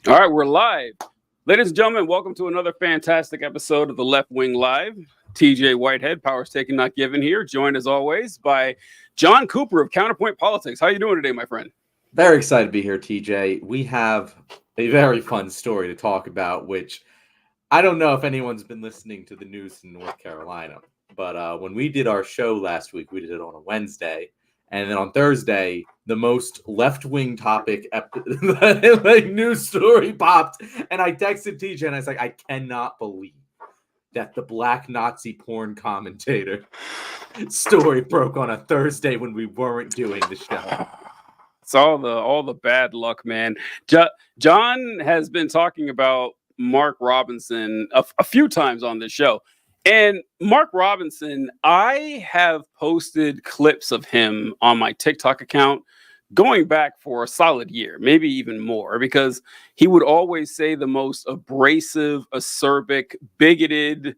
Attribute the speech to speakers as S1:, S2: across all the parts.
S1: All right, we're live. Ladies and gentlemen, welcome to another fantastic episode of the Left Wing Live. TJ Whitehead, powers taken, not given here, joined as always by John Cooper of Counterpoint Politics. How you doing today, my friend?
S2: Very excited to be here, TJ. We have a very fun story to talk about, which I don't know if anyone's been listening to the news in North Carolina, but when we did our show last week, we did it on a Wednesday. And then on Thursday, the most left-wing topic like news story popped. And I texted TJ and I was like, I cannot believe that the black Nazi porn commentator story broke on a Thursday when we weren't doing the show.
S1: It's all the bad luck, man. John has been talking about Mark Robinson a few times on this show. And Mark Robinson, I have posted clips of him on my TikTok account going back for a solid year, maybe even more, because he would always say the most abrasive, acerbic, bigoted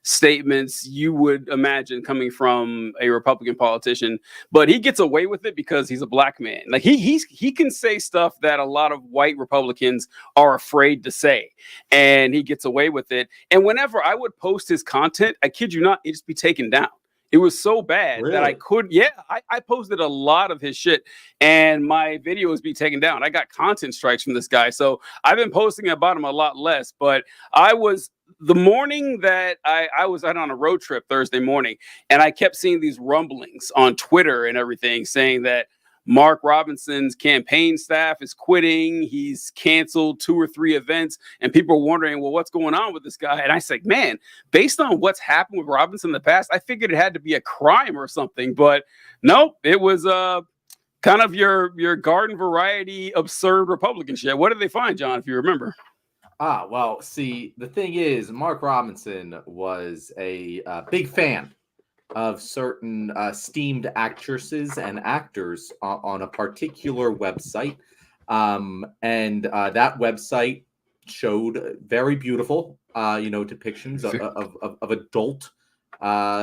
S1: statements you would imagine coming from a Republican politician, but he gets away with it because he's a black man. Like he can say stuff that a lot of white Republicans are afraid to say, and he gets away with it. And whenever I would post his content, I kid you not, it'd just be taken down. It was so bad that I could, I posted a lot of his shit and my videos be taken down. I got content strikes from this guy. So I've been posting about him a lot less, but the morning that I was out on a road trip Thursday morning, and I kept seeing these rumblings on Twitter and everything saying that Mark Robinson's campaign staff is quitting. He's canceled 2 or 3 events, and people are wondering, well, what's going on with this guy? And I said, man, based on what's happened with Robinson in the past, I figured it had to be a crime or something. But no, it was kind of your garden variety absurd Republican shit. What did they find, John, if you remember?
S2: Well, see, the thing is, Mark Robinson was a big fan of certain esteemed actresses and actors on a particular website. And that website showed very beautiful, depictions of adult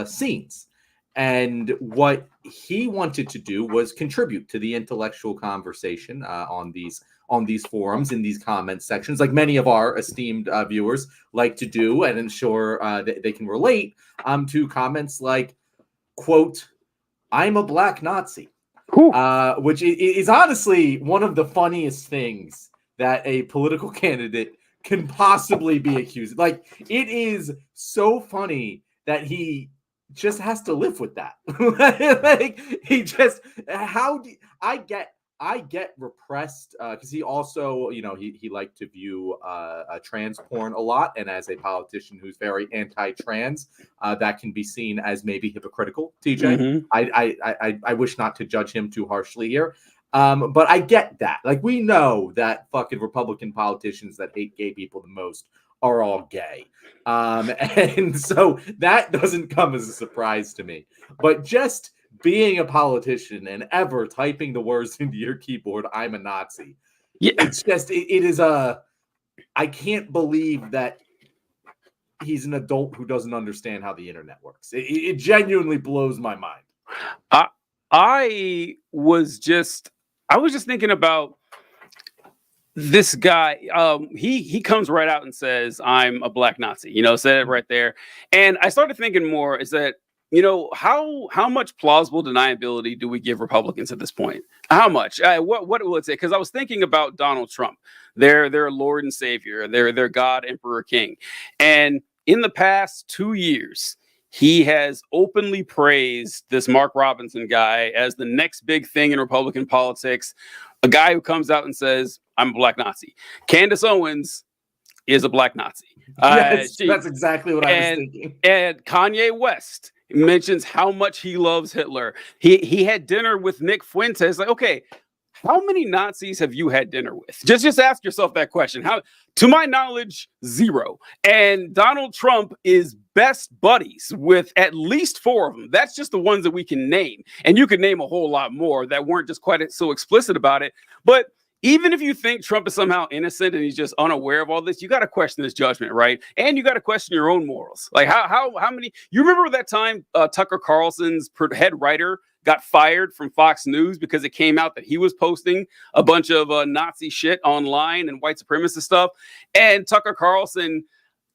S2: scenes. And what he wanted to do was contribute to the intellectual conversation on these forums, in these comment sections, like many of our esteemed viewers like to do, and ensure that they can relate to comments like, quote, "I'm a black Nazi," which is honestly one of the funniest things that a political candidate can possibly be accused. Like, it is so funny that he just has to live with that. Like, he just, I get repressed because he also, he liked to view trans porn a lot, and as a politician who's very anti-trans, that can be seen as maybe hypocritical. TJ, I wish not to judge him too harshly here, but I get that. Like, we know that fucking Republican politicians that hate gay people the most are all gay. And so that doesn't come as a surprise to me. But just being a politician and ever typing the words into your keyboard, "I'm a Nazi," it's just, it is I can't believe that he's an adult who doesn't understand how the internet works. It genuinely blows my mind.
S1: I was just thinking about this guy. He comes right out and says, "I'm a black Nazi," said it right there. And I started thinking more is that, how much plausible deniability do we give Republicans at this point? How much? What will it say? Because I was thinking about Donald Trump, their Lord and Savior, their God, Emperor, King. And in the past 2 years, he has openly praised this Mark Robinson guy as the next big thing in Republican politics. A guy who comes out and says, "I'm a black Nazi." Candace Owens is a black Nazi.
S2: Yes, that's exactly what I was thinking.
S1: And Kanye West mentions how much he loves Hitler. He had dinner with Nick Fuentes. Like, okay, how many Nazis have you had dinner with? Just ask yourself that question. To my knowledge, 0. And Donald Trump is best buddies with at least 4 of them. That's just the ones that we can name. And you could name a whole lot more that weren't just quite so explicit about it. But even if you think Trump is somehow innocent and he's just unaware of all this, you got to question his judgment, right? And you got to question your own morals. Like how many? You remember that time Tucker Carlson's head writer got fired from Fox News because it came out that he was posting a bunch of Nazi shit online and white supremacist stuff, and Tucker Carlson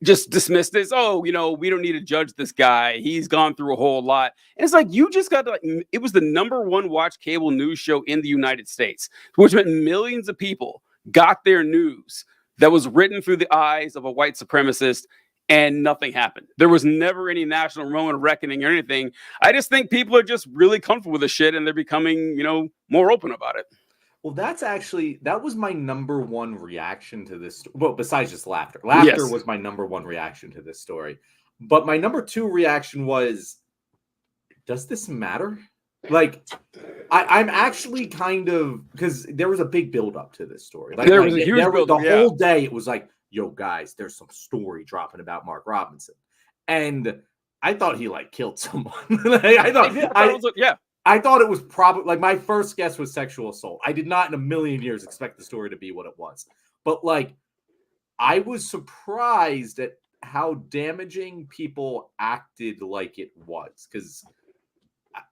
S1: just dismissed this. Oh, we don't need to judge this guy. He's gone through a whole lot. And it's like, you just got to, it was the #1 watched cable news show in the United States, which meant millions of people got their news that was written through the eyes of a white supremacist, and nothing happened. There was never any national moment of reckoning or anything. I just think people are just really comfortable with the shit, and they're becoming, more open about it.
S2: Well, that was my #1 reaction to this. Well, besides just laughter. Laughter was my #1 reaction to this story. But my #2 reaction was, does this matter? Like, I'm actually kind of, because there was a big buildup to this story.
S1: There was a huge buildup.
S2: The whole day, it was like, yo, guys, there's some story dropping about Mark Robinson. And I thought he, killed someone. I thought it was probably, my first guess was sexual assault. I did not in a million years expect the story to be what it was. But, I was surprised at how damaging people acted like it was. Because,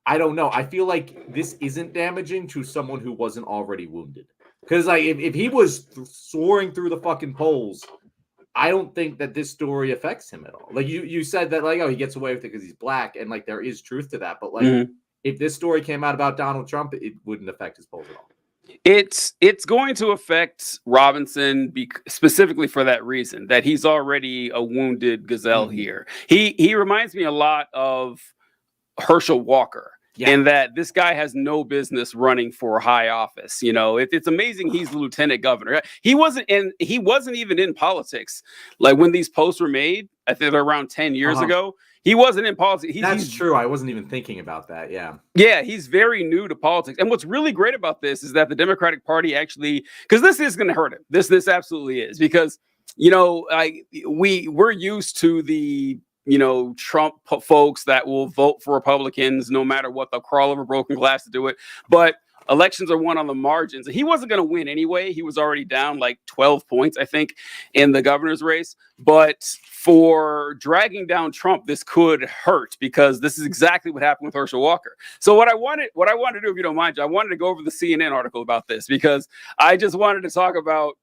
S2: I don't know. I feel like this isn't damaging to someone who wasn't already wounded. Because, if he was soaring through the fucking polls, I don't think that this story affects him at all. You said that, he gets away with it because he's black. And, there is truth to that. But, if this story came out about Donald Trump, it wouldn't affect his polls at all.
S1: It's going to affect Robinson specifically for that reason, that he's already a wounded gazelle here. He reminds me a lot of Herschel Walker. Yeah. In that this guy has no business running for high office. It's amazing he's the lieutenant governor. He wasn't even in politics. When these posts were made, I think around 10 years ago, he wasn't in politics.
S2: That's true. I wasn't even thinking about that. Yeah.
S1: Yeah, he's very new to politics. And what's really great about this is that the Democratic Party actually, because this is going to hurt him. This absolutely is, because, we're used to the Trump folks that will vote for Republicans no matter what. They'll crawl over broken glass to do it. But elections are won on the margins. He wasn't going to win anyway. He was already down 12 points, I think, in the governor's race. But for dragging down Trump, this could hurt, because this is exactly what happened with Herschel Walker. So what I wanted to do, if you don't mind, I wanted to go over the CNN article about this, because I just wanted to talk about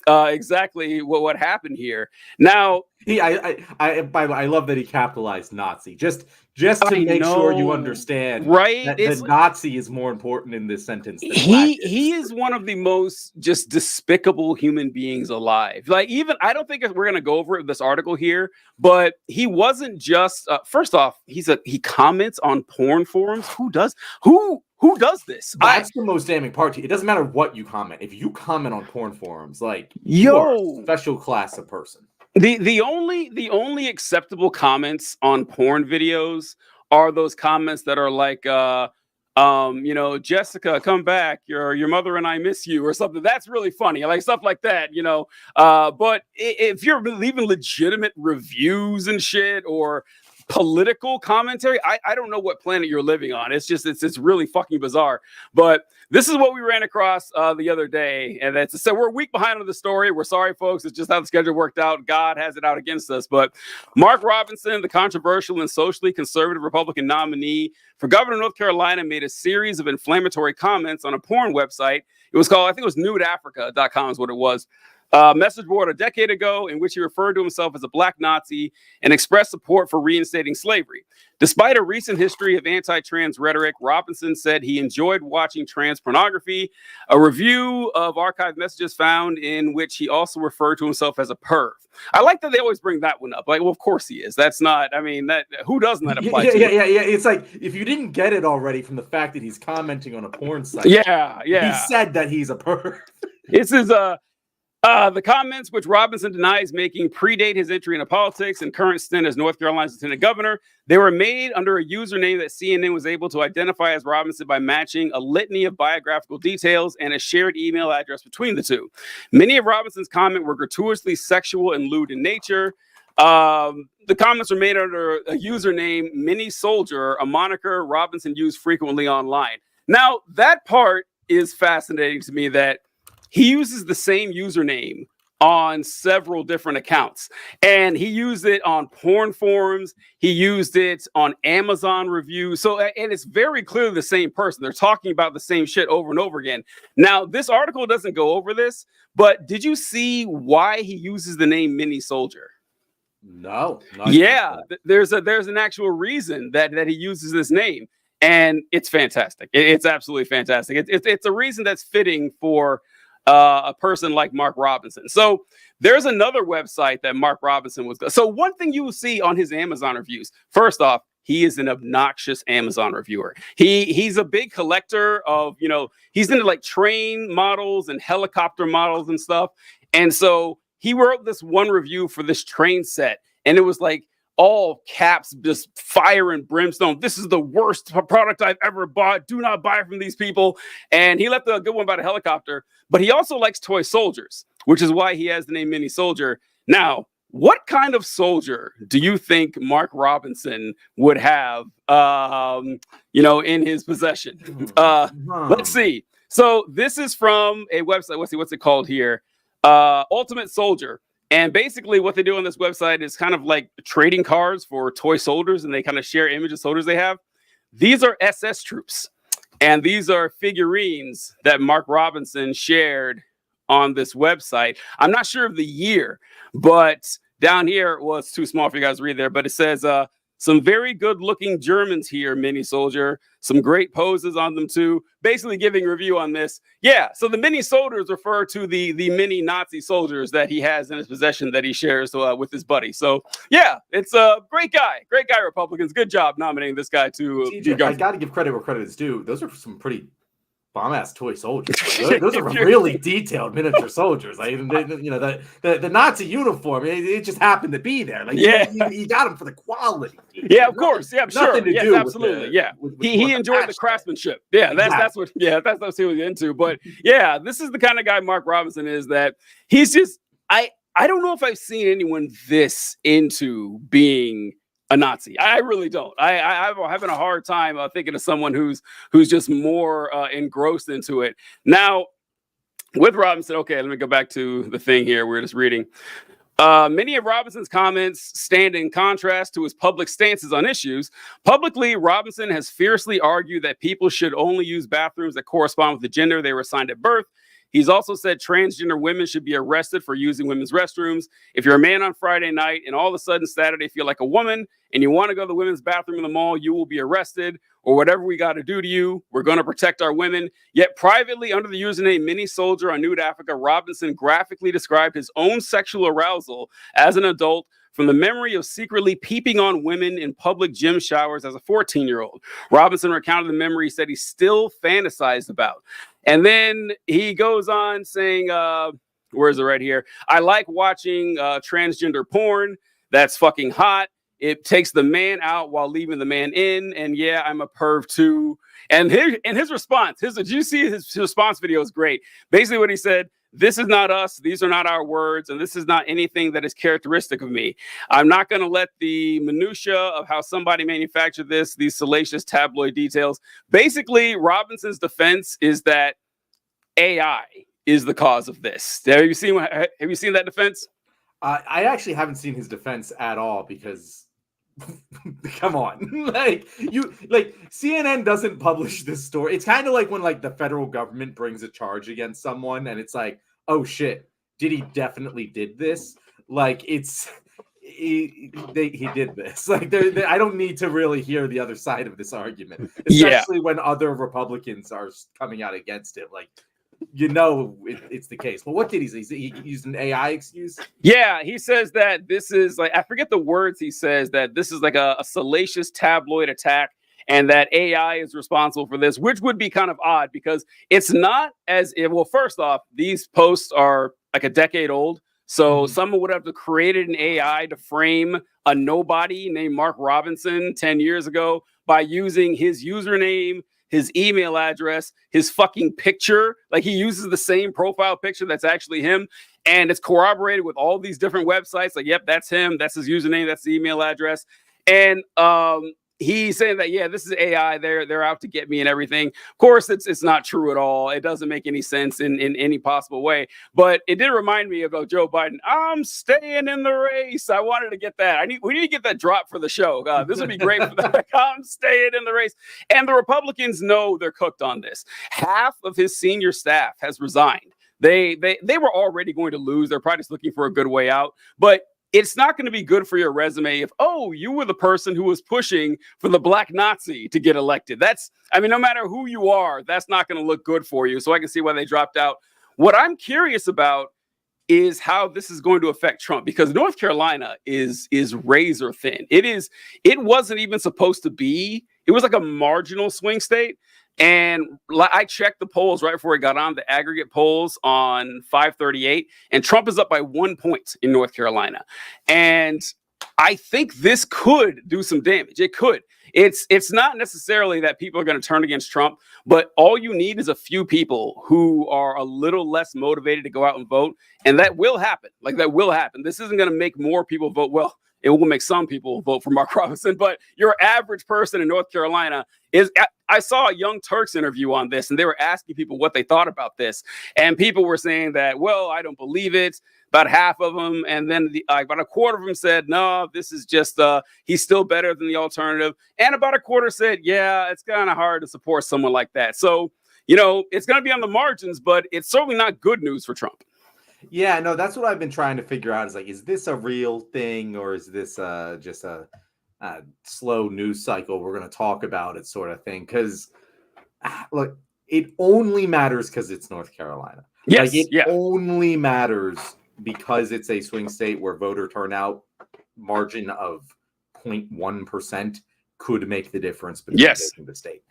S1: exactly what happened here. Now,
S2: I love that he capitalized Nazi just to make sure you understand,
S1: right?
S2: That the Nazi is more important in this sentence than
S1: he is one of the most just despicable human beings alive. Even I don't think we're gonna go over this article here, but he wasn't just first off, he comments on porn forums. Who does this?
S2: That's the most damning part. It doesn't matter what you comment. If you comment on porn forums, you're a special class of person.
S1: The only acceptable comments on porn videos are those comments that are Jessica, come back. Your mother and I miss you, or something. That's really funny. Stuff like that, But if you're leaving legitimate reviews and shit, or political commentary, I don't know what planet you're living on. It's really fucking bizarre. But this is what we ran across the other day, and so we're a week behind on the story. We're sorry, folks. It's just how the schedule worked out. God has it out against us. But Mark Robinson, the controversial and socially conservative Republican nominee for governor of North Carolina, made a series of inflammatory comments on a porn website. It was called, I think it was nudeafrica.com is what it was. Message board a decade ago, in which he referred to himself as a black Nazi and expressed support for reinstating slavery. Despite a recent history of anti-trans rhetoric, Robinson said he enjoyed watching trans pornography. A review of archived messages found in which he also referred to himself as a perv. I like that they always bring that one up. Of course he is. That's not, who doesn't that apply to?
S2: Yeah. It's if you didn't get it already from the fact that he's commenting on a porn site.
S1: Yeah.
S2: He said that he's a perv.
S1: This is the comments, which Robinson denies making, predate his entry into politics and current stint as North Carolina's lieutenant governor. They were made under a username that CNN was able to identify as Robinson by matching a litany of biographical details and a shared email address between the two. Many of Robinson's comments were gratuitously sexual and lewd in nature. The comments were made under a username, Mini Soldier, a moniker Robinson used frequently online. Now, that part is fascinating to me, that he uses the same username on several different accounts, and he used it on porn forums. He used it on Amazon reviews. So, and it's very clearly the same person. They're talking about the same shit over and over again. Now, this article doesn't go over this, but did you see why he uses the name Mini Soldier?
S2: No.
S1: Yeah, there's an actual reason that he uses this name, and it's fantastic. It's absolutely fantastic. It's a reason that's fitting for a person like Mark Robinson. So there's another website that Mark Robinson was. So one thing you will see on his Amazon reviews, first off, he is an obnoxious Amazon reviewer. He's a big collector of, he's into like train models and helicopter models and stuff. And so he wrote this one review for this train set, and it was like all caps, just fire and brimstone. This is the worst product I've ever bought. Do not buy from these people. And he left a good one about a helicopter, but he also likes toy soldiers, which is why he has the name Mini Soldier. Now, what kind of soldier do you think Mark Robinson would have, in his possession? Let's see. So this is from a website. What's it called here? Ultimate Soldier. And basically what they do on this website is kind of like trading cards for toy soldiers, and they kind of share images of soldiers they have. These are SS troops, and these are figurines that Mark Robinson shared on this website. I'm not sure of the year, but down here, well, it's too small for you guys to read there, but it says, some very good looking Germans here, Mini Soldier. Some great poses on them too. Basically giving a review on this. Yeah, so the mini soldiers refer to the mini Nazi soldiers that he has in his possession that he shares with his buddy. So yeah, it's a great guy, Republicans. Good job nominating this guy to.
S2: I got to give credit where credit is due. Those are some pretty bomb-ass toy soldiers. Those are really detailed miniature soldiers. Like, the Nazi uniform, it just happened to be there. Like, you got them for the quality.
S1: Yeah, of course. Yeah, sure.
S2: Yes,
S1: absolutely. He enjoyed the craftsmanship. Yeah, that's what he was into. But yeah, this is the kind of guy Mark Robinson is, that he's just, I don't know if I've seen anyone this into being a Nazi. I really don't. I'm having a hard time thinking of someone who's just more engrossed into it. Now, with Robinson, okay, let me go back to the thing here. We're just reading. Many of Robinson's comments stand in contrast to his public stances on issues. Publicly, Robinson has fiercely argued that people should only use bathrooms that correspond with the gender they were assigned at birth. He's also said transgender women should be arrested for using women's restrooms. If you're a man on Friday night and all of a sudden Saturday feel like a woman and you want to go to the women's bathroom in the mall, you will be arrested, or whatever we got to do to you. We're going to protect our women. Yet privately, under the username Mini Soldier on Nude Africa, Robinson graphically described his own sexual arousal as an adult from the memory of secretly peeping on women in public gym showers as a 14-year-old. Robinson recounted the memory he said he still fantasized about. And then he goes on saying, where is it right here? I like watching transgender porn. That's fucking hot. It takes the man out while leaving the man in. And yeah, I'm a perv too. And his response, did you see his response video is great. Basically what he said, this is not us. These are not our words. And this is not anything that is characteristic of me. I'm not going to let the minutia of how somebody manufactured this, these salacious tabloid details. Basically, Robinson's defense is that AI is the cause of this. Have you seen that defense?
S2: I actually haven't seen his defense at all, because come on, CNN doesn't publish this story. It's kind of like when the federal government brings a charge against someone and it's like, oh shit, he definitely did this? He did this. I don't need to really hear the other side of this argument, especially when other Republicans are coming out against it. It's the case. But what did he say? He used an AI excuse?
S1: Yeah, he says that this is I forget the words he says, that this is like a salacious tabloid attack, and that AI is responsible for this, which would be kind of odd because it's not as if, well, first off, these posts are like a decade old. So someone would have to created an AI to frame a nobody named Mark Robinson 10 years ago by using his username, his email address, his fucking picture. He uses the same profile picture that's actually him. And it's corroborated with all these different websites. Yep, that's him. That's his username. That's the email address. And he's saying that, yeah, this is AI. They're out to get me and everything. Of course, it's not true at all. It doesn't make any sense in any possible way. But it did remind me of Joe Biden. I'm staying in the race. I wanted to get that. We need to get that drop for the show. This would be great for that. I'm staying in the race. And the Republicans know they're cooked on this. Half of his senior staff has resigned. They were already going to lose. They're probably just looking for a good way out. But it's not going to be good for your resume if, you were the person who was pushing for the black Nazi to get elected. No matter who you are, that's not going to look good for you. So I can see why they dropped out. What I'm curious about is how this is going to affect Trump, because North Carolina is razor thin. It wasn't even supposed to be. It was like a marginal swing state. And I checked the polls right before it got on, the aggregate polls on 538, and Trump is up by 1 point in North Carolina. And I think this could do some damage. It could. It's not necessarily that people are going to turn against Trump, but all you need is a few people who are a little less motivated to go out and vote. And that will happen. That will happen. This isn't going to make more people vote. Well, it will make some people vote for Mark Robinson, but your average person in North Carolina is. I saw a Young Turks interview on this, and they were asking people what they thought about this. And people were saying that, well, I don't believe it. About half of them. And then about a quarter of them said, no, this is just, he's still better than the alternative. And about a quarter said, yeah, it's kind of hard to support someone like that. So, it's going to be on the margins, but it's certainly not good news for Trump.
S2: Yeah, no, that's what I've been trying to figure out is this a real thing, or is this just a slow news cycle we're going to talk about it sort of thing? Because look, it only matters because it's North Carolina.
S1: Yes,
S2: it only matters because it's a swing state where voter turnout margin of 0.1% could make the difference between making the state.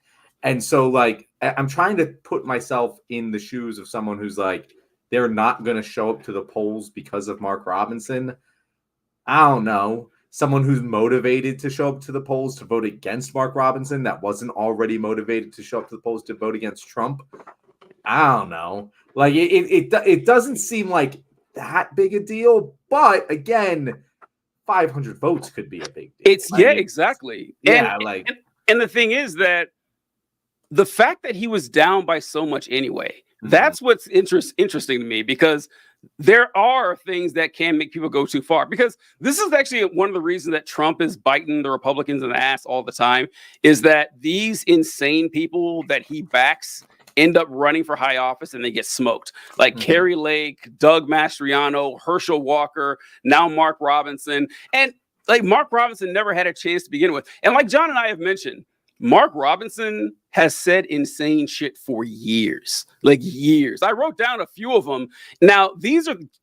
S2: And so I'm trying to put myself in the shoes of someone who's they're not going to show up to the polls because of Mark Robinson. I don't know. Someone who's motivated to show up to the polls to vote against Mark Robinson that wasn't already motivated to show up to the polls to vote against Trump. I don't know. It doesn't seem like that big a deal. But again, 500 votes could be a big deal.
S1: Exactly.
S2: Yeah,
S1: and the thing is that the fact that he was down by so much anyway, that's what's interesting to me, because there are things that can make people go too far. Because this is actually one of the reasons that Trump is biting the Republicans in the ass all the time, is that these insane people that he backs end up running for high office and they get smoked. Kerry Lake, Doug Mastriano, Herschel Walker, now Mark Robinson. And Mark Robinson never had a chance to begin with. And like John and I have mentioned, Mark Robinson has said insane shit for years, years. I wrote down a few of them. Now,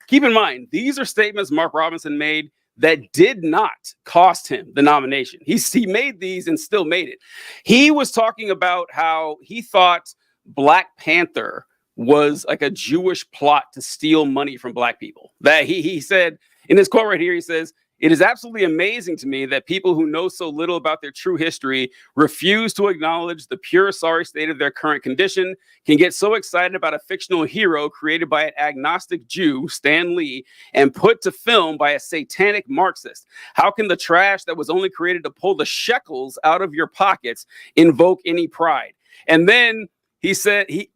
S1: keep in mind, these are statements Mark Robinson made that did not cost him the nomination. He made these and still made it. He was talking about how he thought Black Panther was like a Jewish plot to steal money from Black people. That he said in his quote right here, he says, "It is absolutely amazing to me that people who know so little about their true history refuse to acknowledge the pure sorry state of their current condition, can get so excited about a fictional hero created by an agnostic Jew, Stan Lee, and put to film by a satanic Marxist. How can the trash that was only created to pull the shekels out of your pockets invoke any pride?" And then he said, he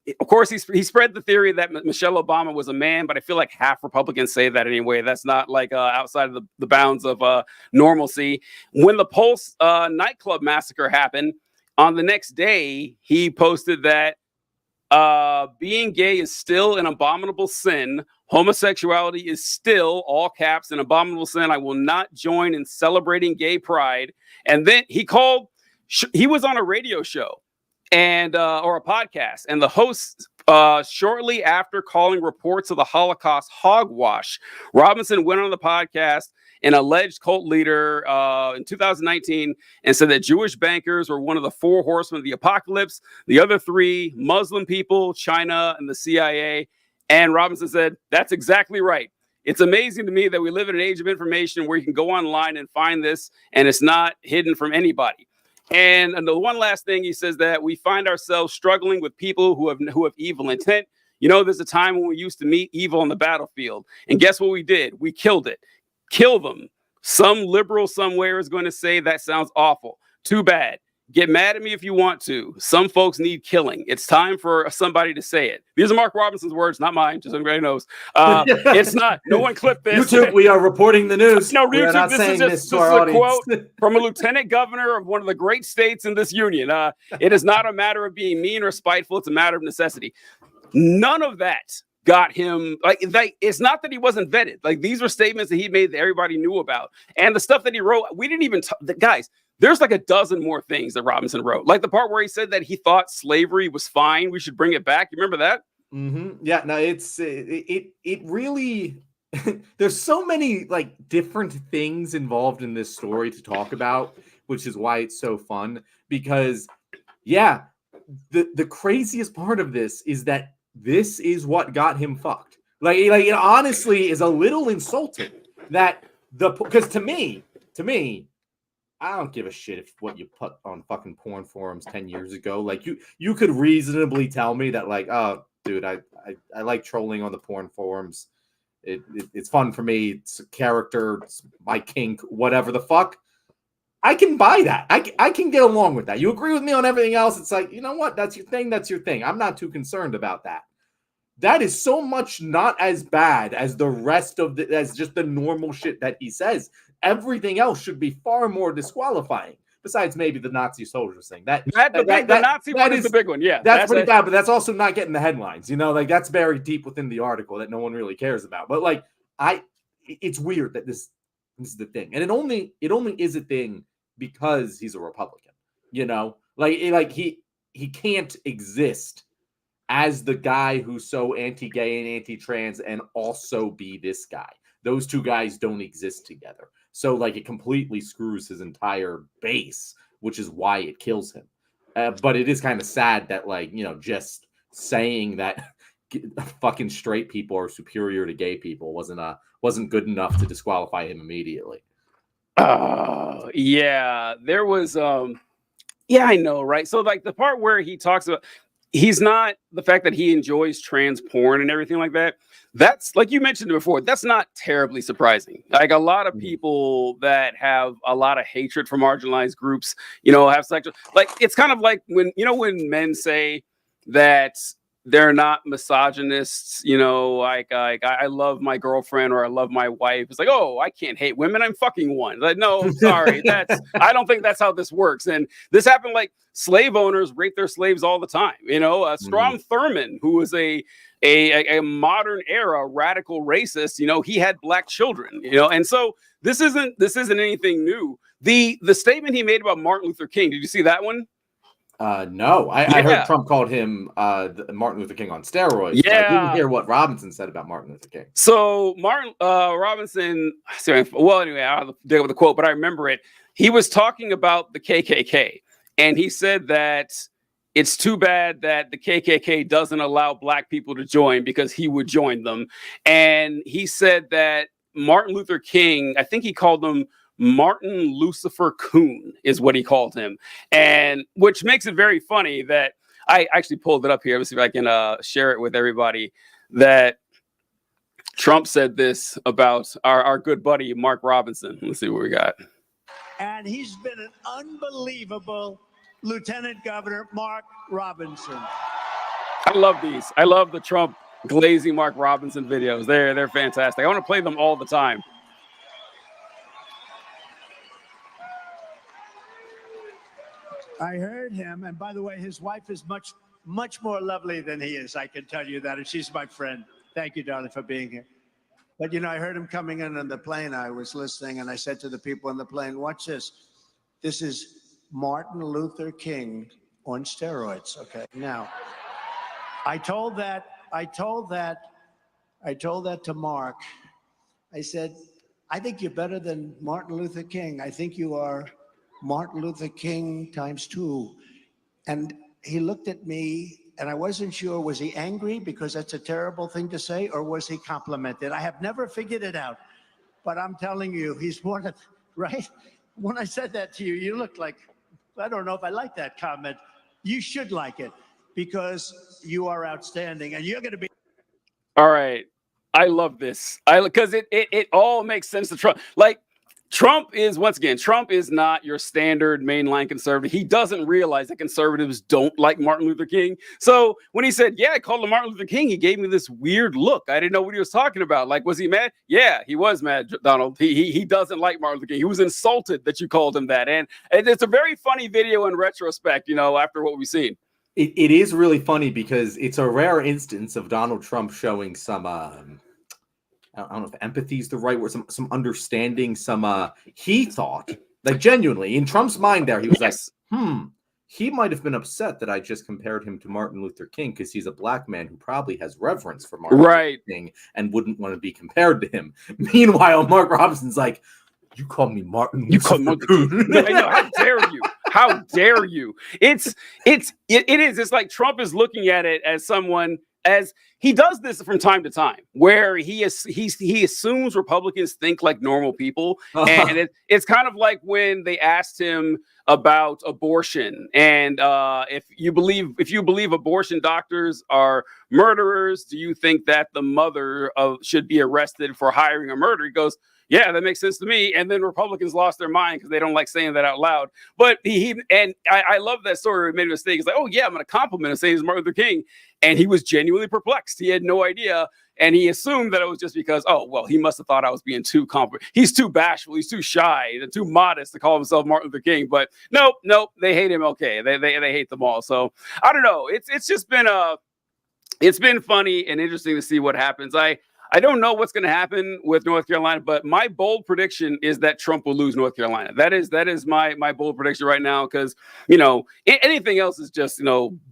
S1: spread the theory that Michelle Obama was a man, but I feel like half Republicans say that anyway. That's not outside of the bounds of normalcy. When the Pulse nightclub massacre happened, on the next day, he posted that being gay is still an abominable sin. Homosexuality is still, all caps, an abominable sin. I will not join in celebrating gay pride. And then he was on a radio show and or a podcast, and the host shortly after calling reports of the Holocaust hogwash, Robinson went on the podcast, an alleged cult leader in 2019, and said that Jewish bankers were one of the four horsemen of the apocalypse, the other three Muslim people, China, and the CIA. And Robinson said, "That's exactly right. It's amazing to me that we live in an age of information where you can go online and find this, and it's not hidden from anybody." And the one last thing, he says that we find ourselves struggling with people who have evil intent. There's a time when we used to meet evil on the battlefield, and guess what we did? We killed it. Kill them. Some liberal somewhere is going to say that sounds awful. Too bad. Get mad at me if you want to. Some folks need killing. It's time for somebody to say it. These are Mark Robinson's words, not mine. Just so everybody knows. It's not. No one clipped this.
S2: YouTube, we are reporting the news.
S1: No,
S2: we are
S1: YouTube,
S2: not
S1: this
S2: saying
S1: is
S2: this to
S1: is
S2: our
S1: a
S2: audience.
S1: quote from a lieutenant governor of one of the great states in this union. It is not a matter of being mean or spiteful. It's a matter of necessity. None of that got him like it's not that he wasn't vetted. Like these were statements that he made that everybody knew about, and the stuff that he wrote, we didn't even guys. There's like a dozen more things that Robinson wrote, like the part where he said that he thought slavery was fine. We should bring it back. You remember that?
S2: Mm-hmm. Yeah, no, it really. There's so many like different things involved in this story to talk about, which is why it's so fun. Because, yeah, the craziest part of this is that this is what got him fucked. Like it honestly is a little insulting that because to me. I don't give a shit if what you put on fucking porn forums 10 years ago. Like you could reasonably tell me that like, oh, dude, I like trolling on the porn forums. It's fun for me. It's a character, it's my kink, whatever the fuck. I can buy that. I can get along with that. You agree with me on everything else. It's like, you know what? That's your thing. That's your thing. I'm not too concerned about that. That is so much not as bad as the rest of as just the normal shit that he says. Everything else should be far more disqualifying. Besides maybe the Nazi soldiers thing. The
S1: Nazi one is the big one. Yeah,
S2: that's pretty bad. But that's also not getting the headlines. You know, like that's buried deep within the article that no one really cares about. But like, it's weird that this is the thing, and it only is a thing because he's a Republican. You know, like he can't exist as the guy who's so anti-gay and anti-trans and also be this guy. Those two guys don't exist together. So like it completely screws his entire base, which is why it kills him. But it is kind of sad that like, you know, just saying that fucking straight people are superior to gay people wasn't good enough to disqualify him immediately.
S1: Yeah, there was yeah, I know, right? So like the part where he talks about he's not the fact that he enjoys trans porn and everything like that. That's like you mentioned before. That's not terribly surprising. Like a lot of people that have a lot of hatred for marginalized groups, you know, have sexual like it's kind of like when when men say that they're not misogynists, you know, like I love my girlfriend or I love my wife. It's like, oh, I can't hate women. I'm fucking one. Like, no, sorry. I don't think that's how this works. And this happened like slave owners rape their slaves all the time. You know, Strom Thurmond, who was a modern era radical racist, you know, he had black children, you know, and so this isn't anything new. The statement he made about Martin Luther King, did you see that one?
S2: No, I heard Trump called him Martin Luther King on steroids.
S1: Yeah,
S2: I didn't hear what Robinson said about Martin Luther King.
S1: So Robinson, well, anyway, I'll dig up the quote, but I remember it. He was talking about the KKK, and he said that it's too bad that the KKK doesn't allow black people to join because he would join them. And he said that Martin Luther King, I think he called him Martin Lucifer Coon is what he called him. And which makes it very funny that I actually pulled it up here. Let's see if I can share it with everybody that Trump said this about our good buddy, Mark Robinson. Let's see what we got.
S3: And he's been an unbelievable Lieutenant Governor, Mark Robinson.
S1: I love these. I love the Trump glazing Mark Robinson videos. They're fantastic. I want to play them all the time.
S3: I heard him, and by the way, his wife is much more lovely than he is. I can tell you that, and she's my friend. Thank you, darling, for being here. But, you know, I heard him coming in on the plane. I was listening, and I said to the people on the plane, watch this. This is Martin Luther King on steroids, okay? Now, I told that to Mark. I said, I think you're better than Martin Luther King. I think you are Martin Luther King ×2. And he looked at me, and I wasn't sure, was he angry because that's a terrible thing to say, or was he complimented? I have never figured it out, but I'm telling you, he's one of, right? When I said that to you, you looked like, I don't know if I like that comment. You should like it because you are outstanding, and you're going to be. All
S1: right. I love this. Because it all makes sense to Trump. Like, Trump is, once again, Trump is not your standard mainline conservative. He doesn't realize that conservatives don't like Martin Luther King. So when he said, yeah, I called him Martin Luther King, he gave me this weird look. I didn't know what he was talking about. Like, was he mad? Yeah, he was mad, Donald. He doesn't like Martin Luther King. He was insulted that you called him that. And it's a very funny video in retrospect, after what we've seen.
S2: It is really funny because it's a rare instance of Donald Trump showing some I don't know if empathy is the right word, some understanding, he thought, like, genuinely, in Trump's mind there, he was like, he might have been upset that I just compared him to Martin Luther King because he's a black man who probably has reverence for Martin Luther King and wouldn't want to be compared to him. Meanwhile, Mark Robinson's like, you call me Martin Luther King.
S1: I know, how dare you? How dare you? It is. It's like Trump is looking at it as someone, as he does this from time to time, where he assumes Republicans think like normal people, and it's kind of like when they asked him about abortion, and if you believe abortion doctors are murderers, do you think that the mother should be arrested for hiring a murderer? He goes, yeah, that makes sense to me. And then Republicans lost their mind because they don't like saying that out loud. But I love that story. He made a mistake. He's like, oh yeah, I'm going to compliment him saying he's Martin Luther King. And he was genuinely perplexed. He had no idea. And he assumed that it was just because, oh, well, he must have thought I was being too confident. He's too bashful. He's too shy and too modest to call himself Martin Luther King. But nope, they hate him. Okay. They hate them all. So I don't know. It's just been it's been funny and interesting to see what happens. I don't know what's going to happen with North Carolina, but my bold prediction is that Trump will lose North Carolina. That is my bold prediction right now, because anything else is just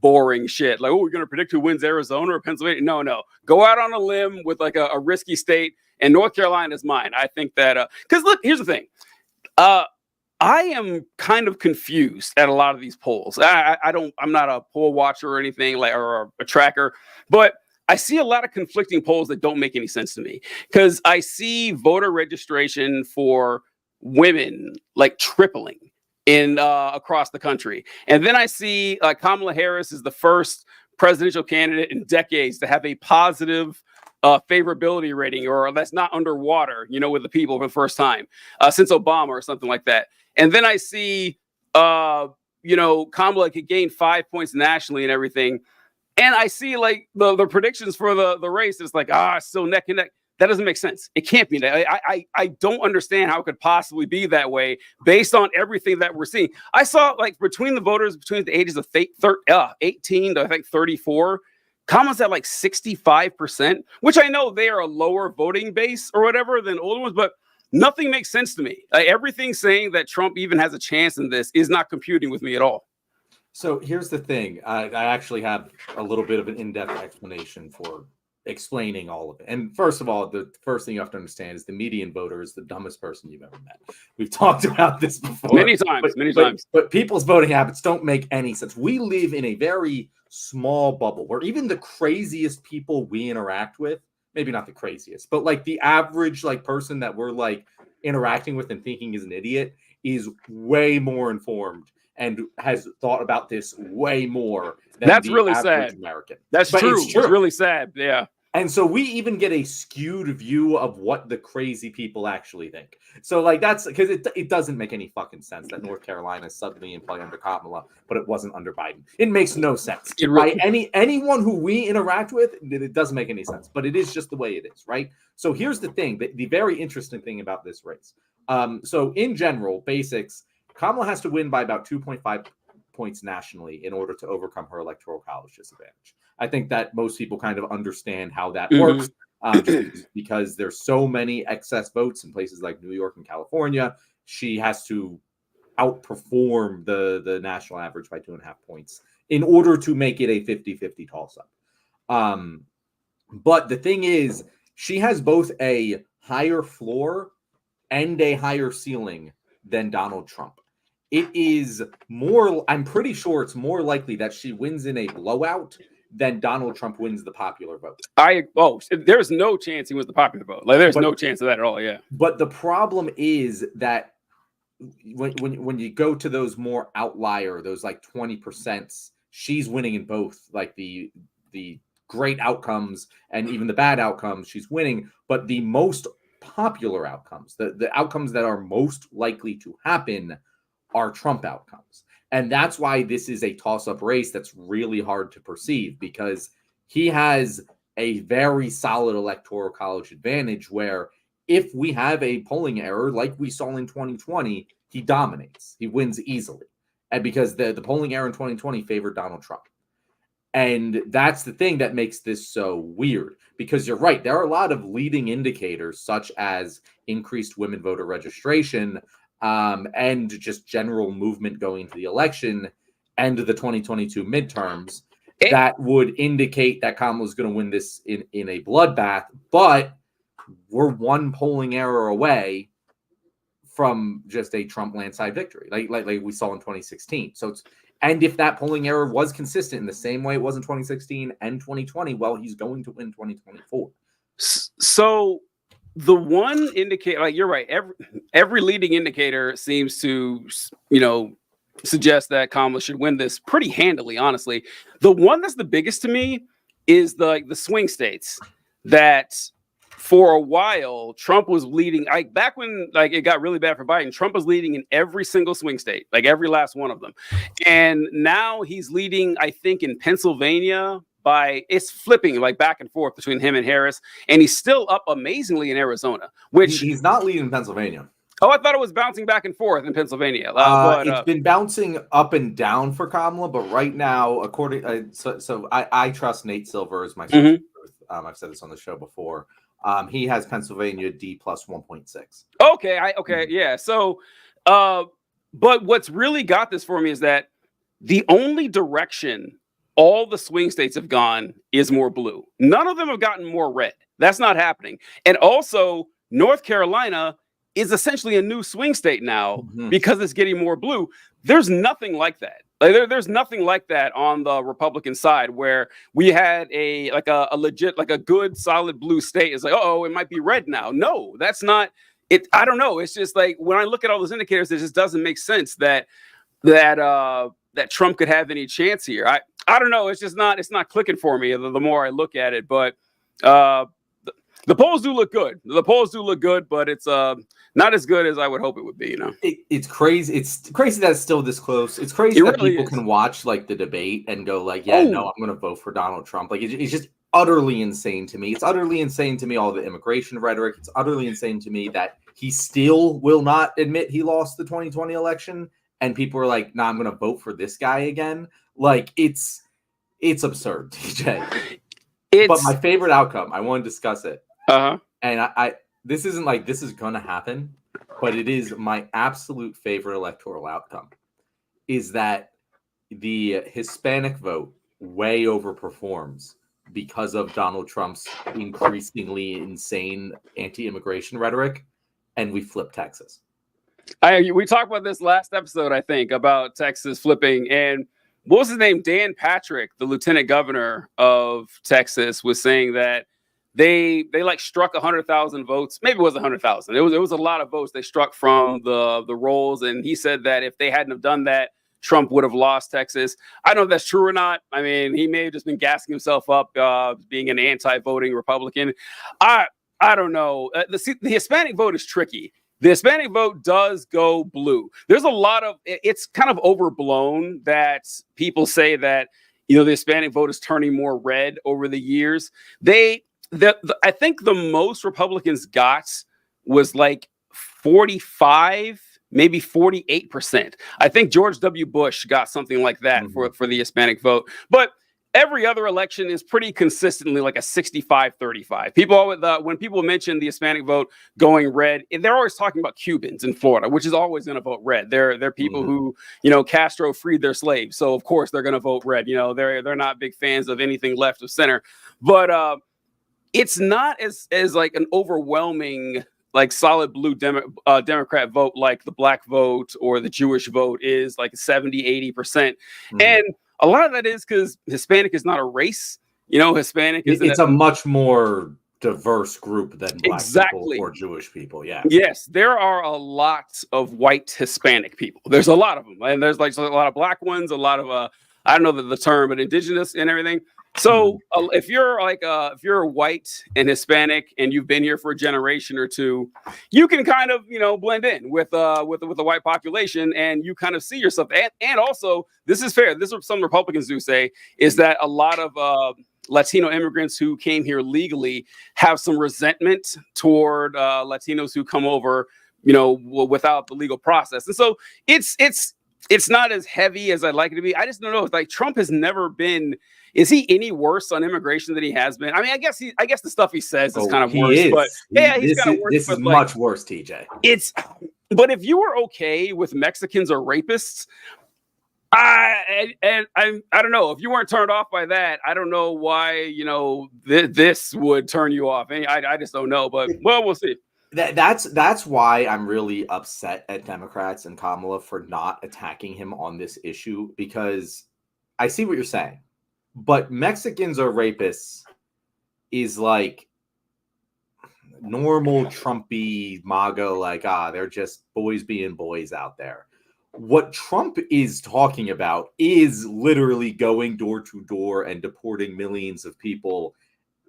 S1: boring shit. Like, oh, we're going to predict who wins Arizona or Pennsylvania. No, go out on a limb with like a risky state, and North Carolina is mine. I think that because look, here's the thing. I am kind of confused at a lot of these polls. I'm not a poll watcher or anything or a tracker, but I see a lot of conflicting polls that don't make any sense to me, because I see voter registration for women like tripling in across the country. And then I see Kamala Harris is the first presidential candidate in decades to have a positive favorability rating, or that's not underwater, with the people for the first time since Obama or something like that. And then I see, Kamala could gain 5 points nationally and everything. And I see like the predictions for the race. It's like, still neck and neck. That doesn't make sense. It can't be that. I don't understand how it could possibly be that way based on everything that we're seeing. I saw like between the voters between the ages of 18 to I think 34, Kamala's at like 65%, which I know they are a lower voting base or whatever than older ones, but nothing makes sense to me. Everything saying that Trump even has a chance in this is not computing with me at all.
S2: So here's the thing. I actually have a little bit of an in-depth explanation for explaining all of it. And first of all, the first thing you have to understand is the median voter is the dumbest person you've ever met. We've talked about this before.
S1: Many times.
S2: But people's voting habits don't make any sense. We live in a very small bubble where even the craziest people we interact with, maybe not the craziest, but like the average person that we're like interacting with and thinking is an idiot, is way more informed and has thought about this way more than
S1: that's
S2: the
S1: really
S2: average
S1: sad
S2: American.
S1: That's true. It's really sad. Yeah.
S2: And so we even get a skewed view of what the crazy people actually think. So that's because it doesn't make any fucking sense that North Carolina is suddenly in play under Kamala, but it wasn't under Biden. It makes no sense. By anyone who we interact with, it doesn't make any sense, but it is just the way it is, right? So here's the thing, the very interesting thing about this race. So in general, basics, Kamala has to win by about 2.5 points nationally in order to overcome her electoral college disadvantage. I think that most people kind of understand how that works, because there's so many excess votes in places like New York and California. She has to outperform the national average by 2.5 points in order to make it a 50-50 toss-up. But the thing is, she has both a higher floor and a higher ceiling than Donald Trump. It is more, I'm pretty sure it's more likely that she wins in a blowout than Donald Trump wins the popular vote.
S1: There's no chance he wins the popular vote. There's no chance of that at all. Yeah.
S2: But the problem is that when you go to those more outlier, those like 20%, she's winning in both, like the great outcomes and even the bad outcomes, she's winning. But the most popular outcomes, the outcomes that are most likely to happen, are Trump outcomes. And that's why this is a toss-up race that's really hard to perceive, because he has a very solid electoral college advantage where if we have a polling error like we saw in 2020, he dominates. He wins easily. And because the polling error in 2020 favored Donald Trump. And that's the thing that makes this so weird, because you're right. There are a lot of leading indicators, such as increased women voter registration, and just general movement going into the election and the 2022 midterms, that would indicate that Kamala is going to win this in a bloodbath. But we're one polling error away from just a Trump landslide victory, like we saw in 2016. So and if that polling error was consistent in the same way it was in 2016 and 2020, well, he's going to win 2024.
S1: So the one indicator, like you're right, every leading indicator seems to, suggest that Kamala should win this pretty handily, honestly. The one that's the biggest to me is the swing states that for a while Trump was leading. Back when it got really bad for Biden, Trump was leading in every single swing state, like every last one of them. And now he's leading, I think, in Pennsylvania it's flipping back and forth between him and Harris, and he's still up amazingly in Arizona, which
S2: he's not leading in Pennsylvania.
S1: Oh, I thought it was bouncing back and forth in Pennsylvania.
S2: It's been bouncing up and down for Kamala, but right now, according I trust Nate Silver as my source of truth. I've said this on the show before. He has Pennsylvania D plus 1.6.
S1: Okay, yeah. So, but what's really got this for me is that the only direction all the swing states have gone is more blue. None of them have gotten more red. That's not happening. And also, North Carolina is essentially a new swing state now because it's getting more blue. There's nothing like that. There's nothing like that on the Republican side, where we had a legit, a good solid blue state. It's it might be red now. No, that's not it. I don't know. It's just when I look at all those indicators, it just doesn't make sense that Trump could have any chance here. I don't know. It's just not clicking for me the more I look at it. But the polls do look good. But it's not as good as I would hope it would be.
S2: It's crazy. It's crazy that it's still this close. It's crazy that really people can watch the debate and go no, I'm going to vote for Donald Trump. It's just utterly insane to me. It's utterly insane to me, all the immigration rhetoric. It's utterly insane to me that he still will not admit he lost the 2020 election. And people are like, nah, I'm going to vote for this guy again. It's absurd, TJ. But my favorite outcome, I want to discuss it.
S1: And
S2: I this isn't this is going to happen, but it is my absolute favorite electoral outcome, is that the Hispanic vote way overperforms because of Donald Trump's increasingly insane anti-immigration rhetoric, and we flip Texas.
S1: We talked about this last episode, I think, about Texas flipping. And what was his name? Dan Patrick, the lieutenant governor of Texas, was saying that they struck 100,000 votes. Maybe it was 100,000. It was a lot of votes they struck from the rolls. And he said that if they hadn't have done that, Trump would have lost Texas. I don't know if that's true or not. I mean, he may have just been gassing himself up, being an anti-voting Republican. I don't know. The Hispanic vote is tricky. The Hispanic vote does go blue. There's a lot of, it's kind of overblown that people say that, the Hispanic vote is turning more red over the years. I think the most Republicans got was 45, maybe 48%. I think George W. Bush got something like that for the Hispanic vote. But every other election is pretty consistently a 65-35. When people mention the Hispanic vote going red, they're always talking about Cubans in Florida, which is always going to vote red. They're people who, Castro freed their slaves. So of course they're going to vote red. They're not big fans of anything left of center, but it's not as an overwhelming, solid blue Democrat vote, like the black vote or the Jewish vote is 70-80%. And a lot of that is because Hispanic is not a race. Hispanic is
S2: a much more diverse group than black people or Jewish people. Yeah.
S1: Yes, there are a lot of white Hispanic people. There's a lot of them, and there's a lot of black ones. A lot of I don't know the term, but indigenous and everything. So if you're white and Hispanic and you've been here for a generation or two, you can kind of blend in with the white population, and you kind of see yourself. And also, this is fair. This is what some Republicans do say, is that a lot of Latino immigrants who came here legally have some resentment toward Latinos who come over, without the legal process. And so it's not as heavy as I'd like it to be. I just don't know. It's like Trump has never been. Is he any worse on immigration than he has been? I mean, I guess the stuff he says is kind of worse. But yeah, he's kind of worse.
S2: This is much worse, TJ.
S1: But if you were okay with Mexicans or rapists, I don't know. If you weren't turned off by that, I don't know why this would turn you off. I just don't know. But we'll see.
S2: That's why I'm really upset at Democrats and Kamala for not attacking him on this issue, because I see what you're saying, but Mexicans or rapists is like normal Trumpy MAGA, they're just boys being boys out there. What Trump is talking about is literally going door to door and deporting millions of people,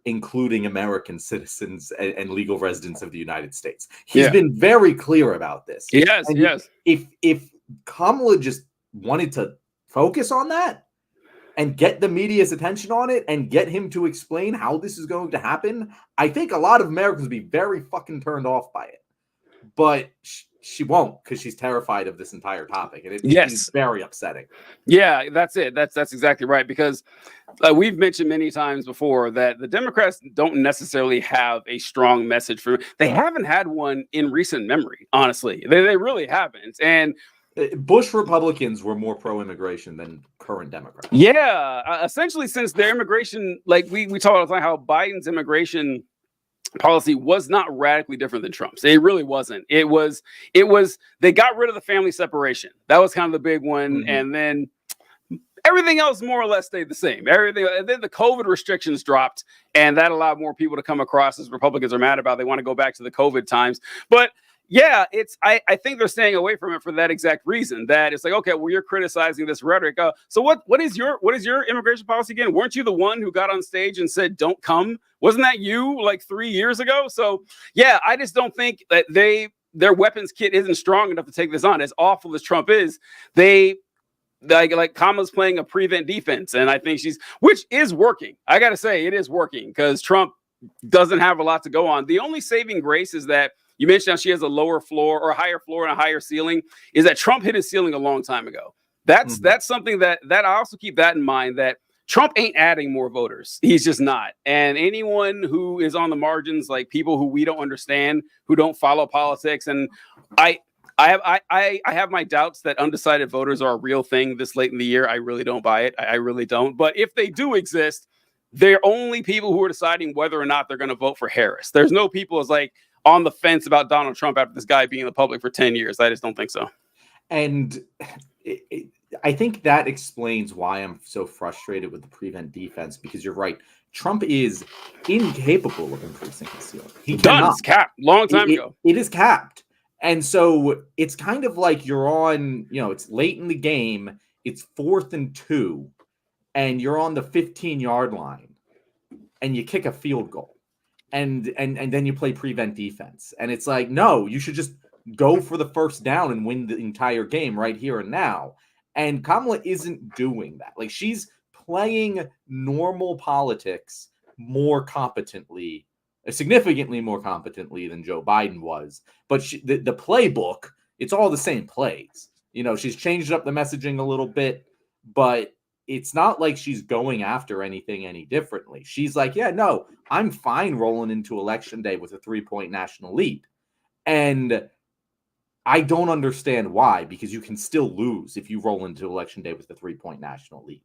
S2: including American citizens and legal residents of the United States. He's been very clear about this.
S1: Yes.
S2: If Kamala just wanted to focus on that and get the media's attention on it and get him to explain how this is going to happen, I think a lot of Americans would be very fucking turned off by it. But she won't, because she's terrified of this entire topic, and it's very upsetting.
S1: Yeah, that's it. That's exactly right. Because we've mentioned many times before that the Democrats don't necessarily have a strong message for. They haven't had one in recent memory. Honestly, they really haven't. And
S2: Bush Republicans were more pro-immigration than current Democrats.
S1: Yeah, essentially, since their immigration, like we talk all the time, how Biden's immigration policy was not radically different than Trump's. It really wasn't. It was they got rid of the family separation. That was kind of the big one. Mm-hmm. And then everything else more or less stayed the same. And then the COVID restrictions dropped, and that allowed more people to come across, as Republicans are mad about. They want to go back to the COVID times. But yeah, I think they're staying away from it for that exact reason. That it's like, okay, well, you're criticizing this rhetoric. So what is your immigration policy again? Weren't you the one who got on stage and said, "Don't come"? Wasn't that you like 3 years ago? So yeah, I just don't think that their weapons kit isn't strong enough to take this on. As awful as Trump is, like Kamala's playing a prevent defense, and I think which is working. I got to say, it is working, because Trump doesn't have a lot to go on. The only saving grace is that you mentioned how she has a lower floor or a higher floor and a higher ceiling, is that Trump hit his ceiling a long time ago. That's something that I also keep that in mind, that Trump ain't adding more voters. He's just not. And anyone who is on the margins, like people who we don't understand, who don't follow politics, and I have my doubts that undecided voters are a real thing this late in the year. I really don't buy it. I really don't. But if they do exist, they're only people who are deciding whether or not they're going to vote for Harris. There's no people who's like on the fence about Donald Trump after this guy being in the public for 10 years. I just don't think so.
S2: And I think that explains why I'm so frustrated with the prevent defense, because you're right. Trump is incapable of increasing his ceiling. He cannot.
S1: It's capped long time ago.
S2: It is capped. And so it's kind of like you're on, it's late in the game. It's 4th and 2, and you're on the 15-yard line, and you kick a field goal. And then you play prevent defense. And it's like, no, you should just go for the first down and win the entire game right here and now. And Kamala isn't doing that. Like, she's playing normal politics more competently, significantly more competently than Joe Biden was. But the playbook, it's all the same plays. She's changed up the messaging a little bit, but it's not like she's going after anything any differently. She's like, yeah, no, I'm fine rolling into election day with a 3-point national lead. And I don't understand why, because you can still lose if you roll into election day with a 3-point national lead.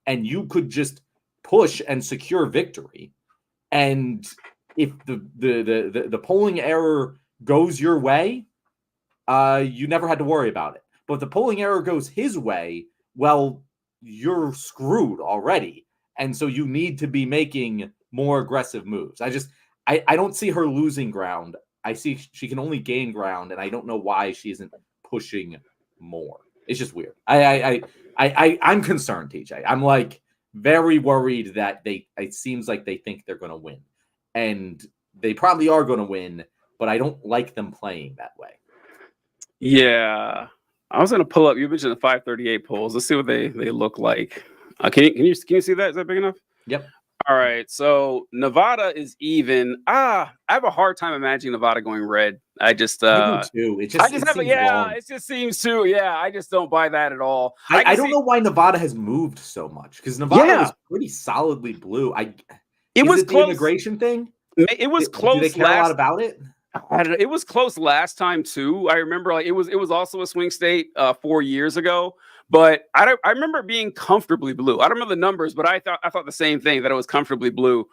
S2: And you could just push and secure victory. And if the polling error goes your way, you never had to worry about it. But if the polling error goes his way, well, you're screwed already. And so you need to be making more aggressive moves. I don't see her losing ground. I see she can only gain ground, and I don't know why she isn't pushing more. It's just weird. I'm concerned, TJ. I'm like very worried that it seems like they think they're going to win. And they probably are going to win, but I don't like them playing that way.
S1: Yeah. I was going to pull up, you mentioned the 538 polls. Let's see what they look like. Can you see that? Is that big enough?
S2: Yep.
S1: All right. So Nevada is even. I have a hard time imagining Nevada going red. I just
S2: I do too. It just seems wrong.
S1: It just seems too. Yeah, I just don't buy that at all.
S2: I don't know why Nevada has moved so much, because Nevada was pretty solidly blue.
S1: It was
S2: the immigration thing.
S1: It was close.
S2: Do they care a lot about it?
S1: I don't know. It was close last time too. I remember it was also a swing state 4 years ago. But I remember it being comfortably blue. I don't remember the numbers, but I thought the same thing, that it was comfortably blue.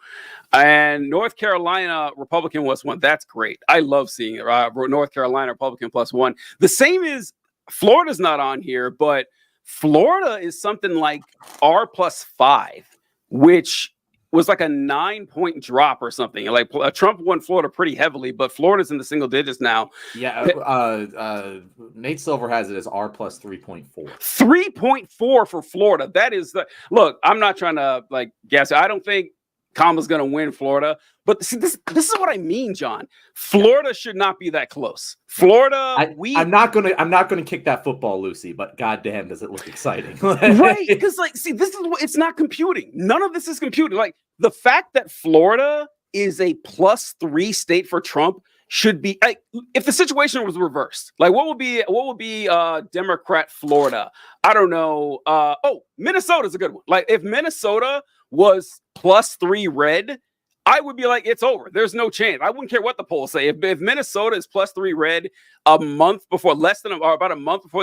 S1: And North Carolina Republican was one. That's great. I love seeing it. North Carolina Republican +1. The same is Florida's not on here, but Florida is something like R+5, which was like a 9-point drop or something. Like Trump won Florida pretty heavily, but Florida's in the single digits now.
S2: Yeah, Nate Silver has it as R+3.4.
S1: 3.4 for Florida. That is look. I'm not trying to guess. I don't think Kamala's going to win Florida, but see, this is what I mean, John. Florida should not be that close. Florida,
S2: I'm not gonna kick that football, Lucy, but goddamn, does it look exciting?
S1: Right? Because this is what it's not computing. None of this is computing. Like the fact that Florida is a +3 state for Trump should be if the situation was reversed. Like what would be Democrat Florida? I don't know. Minnesota's a good one. Like if Minnesota was +3 red, I would be like, it's over. There's no chance. I wouldn't care what the polls say. If Minnesota is +3 red about a month before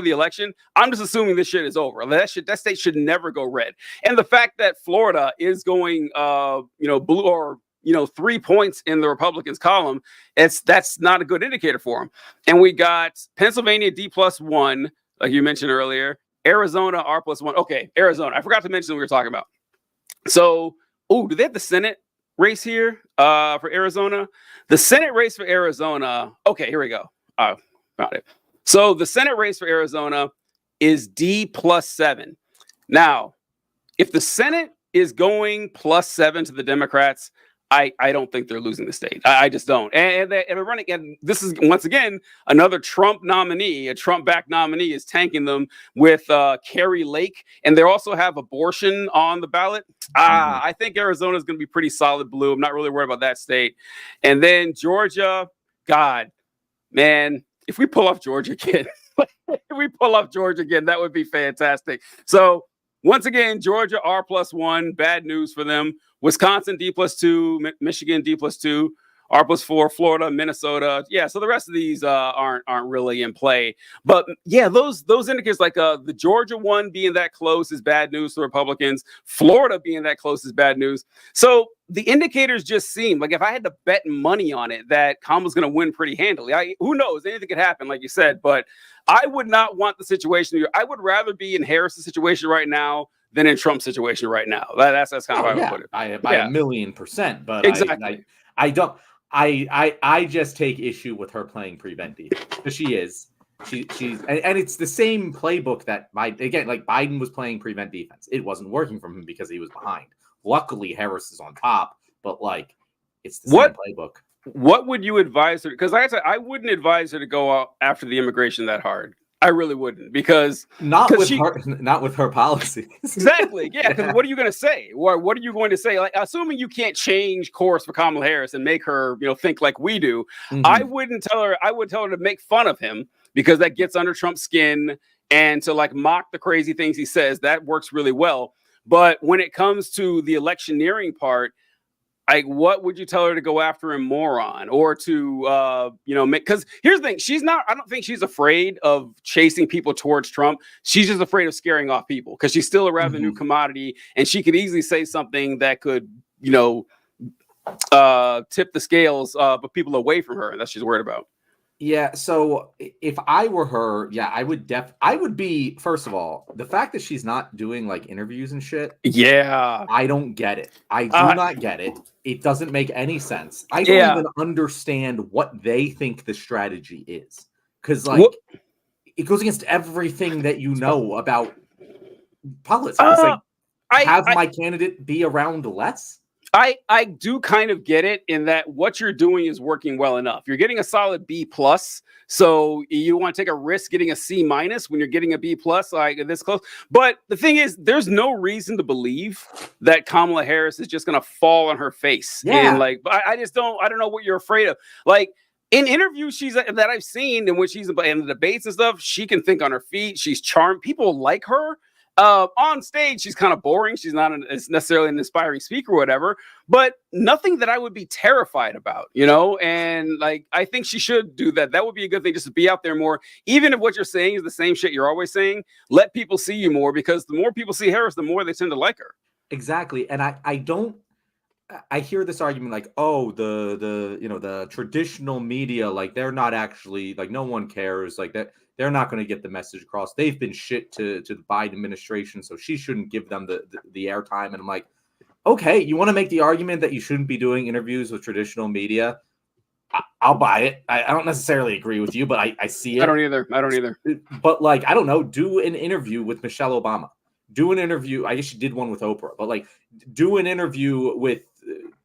S1: the election, I'm just assuming this shit is over. That state should never go red. And the fact that Florida is going blue or 3 points in the Republicans column, that's not a good indicator for them. And we got Pennsylvania D+1, like you mentioned earlier, Arizona R+1. Okay, Arizona. I forgot to mention what we were talking about. So, do they have the Senate race here for Arizona? The Senate race for Arizona. Okay, here we go. Found it. So the Senate race for Arizona is D+7. Now, if the Senate is going +7 to the Democrats, I don't think they're losing the state. I just don't. And they're running. And this is once again another Trump nominee, a Trump-backed nominee, is tanking them with Carrie Lake, and they also have abortion on the ballot. I think Arizona is going to be pretty solid blue. I'm not really worried about that state. And then Georgia, God, man, if we pull off Georgia again, that would be fantastic. So once again, Georgia R+1, bad news for them. Wisconsin D+2, Michigan D+2, R+4, Florida, Minnesota. Yeah, so the rest of these aren't really in play. But yeah, those indicators, like the Georgia one being that close is bad news for Republicans. Florida being that close is bad news. So the indicators just seem like, if I had to bet money on it, that Kamala's going to win pretty handily. Who knows? Anything could happen, like you said. But I would not want the situation here. I would rather be in Harris's situation right now than in Trump's situation right now. That's kind of how I would put it.
S2: By 1,000,000%. But
S1: exactly.
S2: I don't. I just take issue with her playing prevent defense, because she's and it's the same playbook that Biden was playing prevent defense. It wasn't working for him because he was behind. Luckily, Harris is on top, but it's the same playbook.
S1: What would you advise her? Because like I said, I wouldn't advise her to go out after the immigration that hard. I really wouldn't, because
S2: not with her policies.
S1: Exactly. Yeah. Because what are you going to say? What are you going to say? Like, assuming you can't change course for Kamala Harris and make her, think like we do, I wouldn't tell her. I would tell her to make fun of him, because that gets under Trump's skin, and to mock the crazy things he says. That works really well. But when it comes to the electioneering part, what would you tell her to go after him more on, or to, because here's the thing. I don't think she's afraid of chasing people towards Trump. She's just afraid of scaring off people, because she's still a revenue commodity, and she could easily say something that could, tip the scales, but people away from her. And that's what she's worried about.
S2: Yeah, so if I were her, I would be, first of all, the fact that she's not doing interviews and shit.
S1: Yeah.
S2: I don't get it. I do not get it. It doesn't make any sense. I don't even understand what they think the strategy is. Because it goes against everything that you know about politics. have my candidate be around less?
S1: I do kind of get it in that what you're doing is working well enough. You're getting a solid B plus, so you want to take a risk getting a C minus when you're getting a B plus like this close. But the thing is, there's no reason to believe that Kamala Harris is just going to fall on her face.
S2: Yeah.
S1: And like, I just don't. I don't know what you're afraid of. Like in interviews that I've seen, and when she's in the debates and stuff, she can think on her feet. She's charmed. People like her. On stage, she's kind of boring. She's not necessarily an inspiring speaker or whatever, but nothing that I would be terrified about, you know? And like, I think she should do that. That would be a good thing, just to be out there more. Even if what you're saying is the same shit you're always saying, let people see you more, because the more people see Harris, the more they tend to like her.
S2: Exactly. And I hear this argument like, oh, the traditional media, like they're not actually, like no one cares, like that. They're not going to get the message across. They've been shit to the Biden administration, so she shouldn't give them the airtime. And I'm like, okay, you want to make the argument that you shouldn't be doing interviews with traditional media? I'll buy it. I don't necessarily agree with you, but I see it.
S1: I don't either.
S2: But like, I don't know, do an interview with Michelle Obama. Do an interview. I guess she did one with Oprah, but like, do an interview with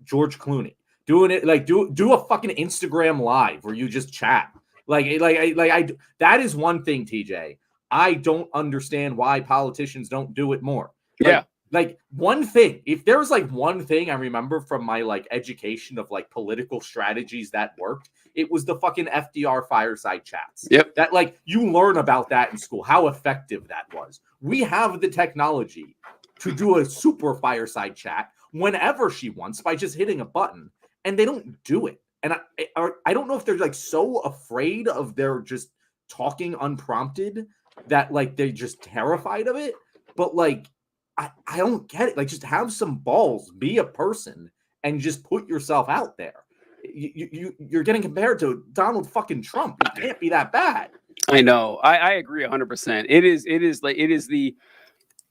S2: George Clooney. Do a fucking Instagram live where you just chat. That is one thing, TJ. I don't understand why politicians don't do it more. Like one thing, if there was like one thing I remember from my like education of like political strategies that worked, it was the fucking FDR fireside chats.
S1: Yep.
S2: That like you learn about that in school, how effective that was. We have the technology to do a super fireside chat whenever she wants by just hitting a button, and they don't do it. And I don't know if they're like so afraid of their just talking unprompted that like they're just terrified of it. But like, I don't get it. Like, just have some balls, be a person, and just put yourself out there. You're getting compared to Donald fucking Trump. You can't be that bad.
S1: I know. I agree 100%. It is the.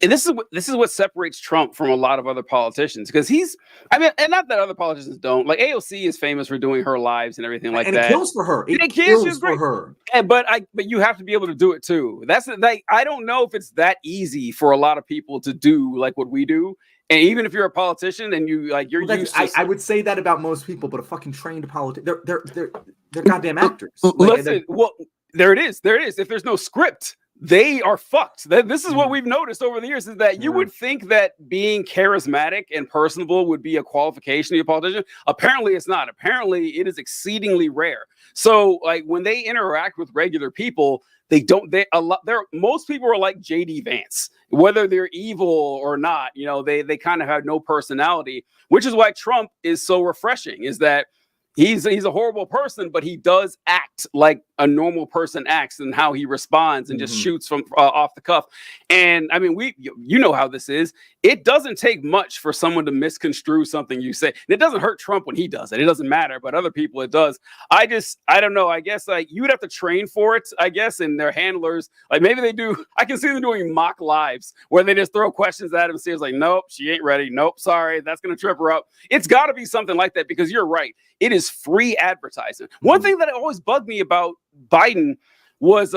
S1: And this is what separates Trump from a lot of other politicians, because and not that other politicians don't. Like AOC is famous for doing her lives and everything like
S2: and
S1: that.
S2: It kills for her. It kills for her.
S1: But you have to be able to do it too. That's like, I don't know if it's that easy for a lot of people to do like what we do. And even if you're a politician and you like you're used to,
S2: I would say that about most people, but a fucking trained politician, they're goddamn actors.
S1: Listen, well, there it is. If there's no script, they are fucked. This is what we've noticed over the years, is that you would think that being charismatic and personable would be a qualification to be a politician. Apparently it's not. Apparently it is exceedingly rare. So like when they interact with regular people, most people are like JD Vance, whether they're evil or not, you know, they kind of have no personality, which is why Trump is so refreshing, is that he's a horrible person, but he does act like a normal person acts, and how he responds and just shoots from off the cuff. And I mean, you know how this is. It doesn't take much for someone to misconstrue something you say. And it doesn't hurt Trump when he does it. It doesn't matter, but other people it does. I don't know. I guess like you would have to train for it, I guess, and their handlers, like maybe they do. I can see them doing mock lives where they just throw questions at him and see it's like, nope, she ain't ready. Nope, sorry, that's gonna trip her up. It's got to be something like that, because you're right. It is free advertising. One thing that always bugged me about Biden was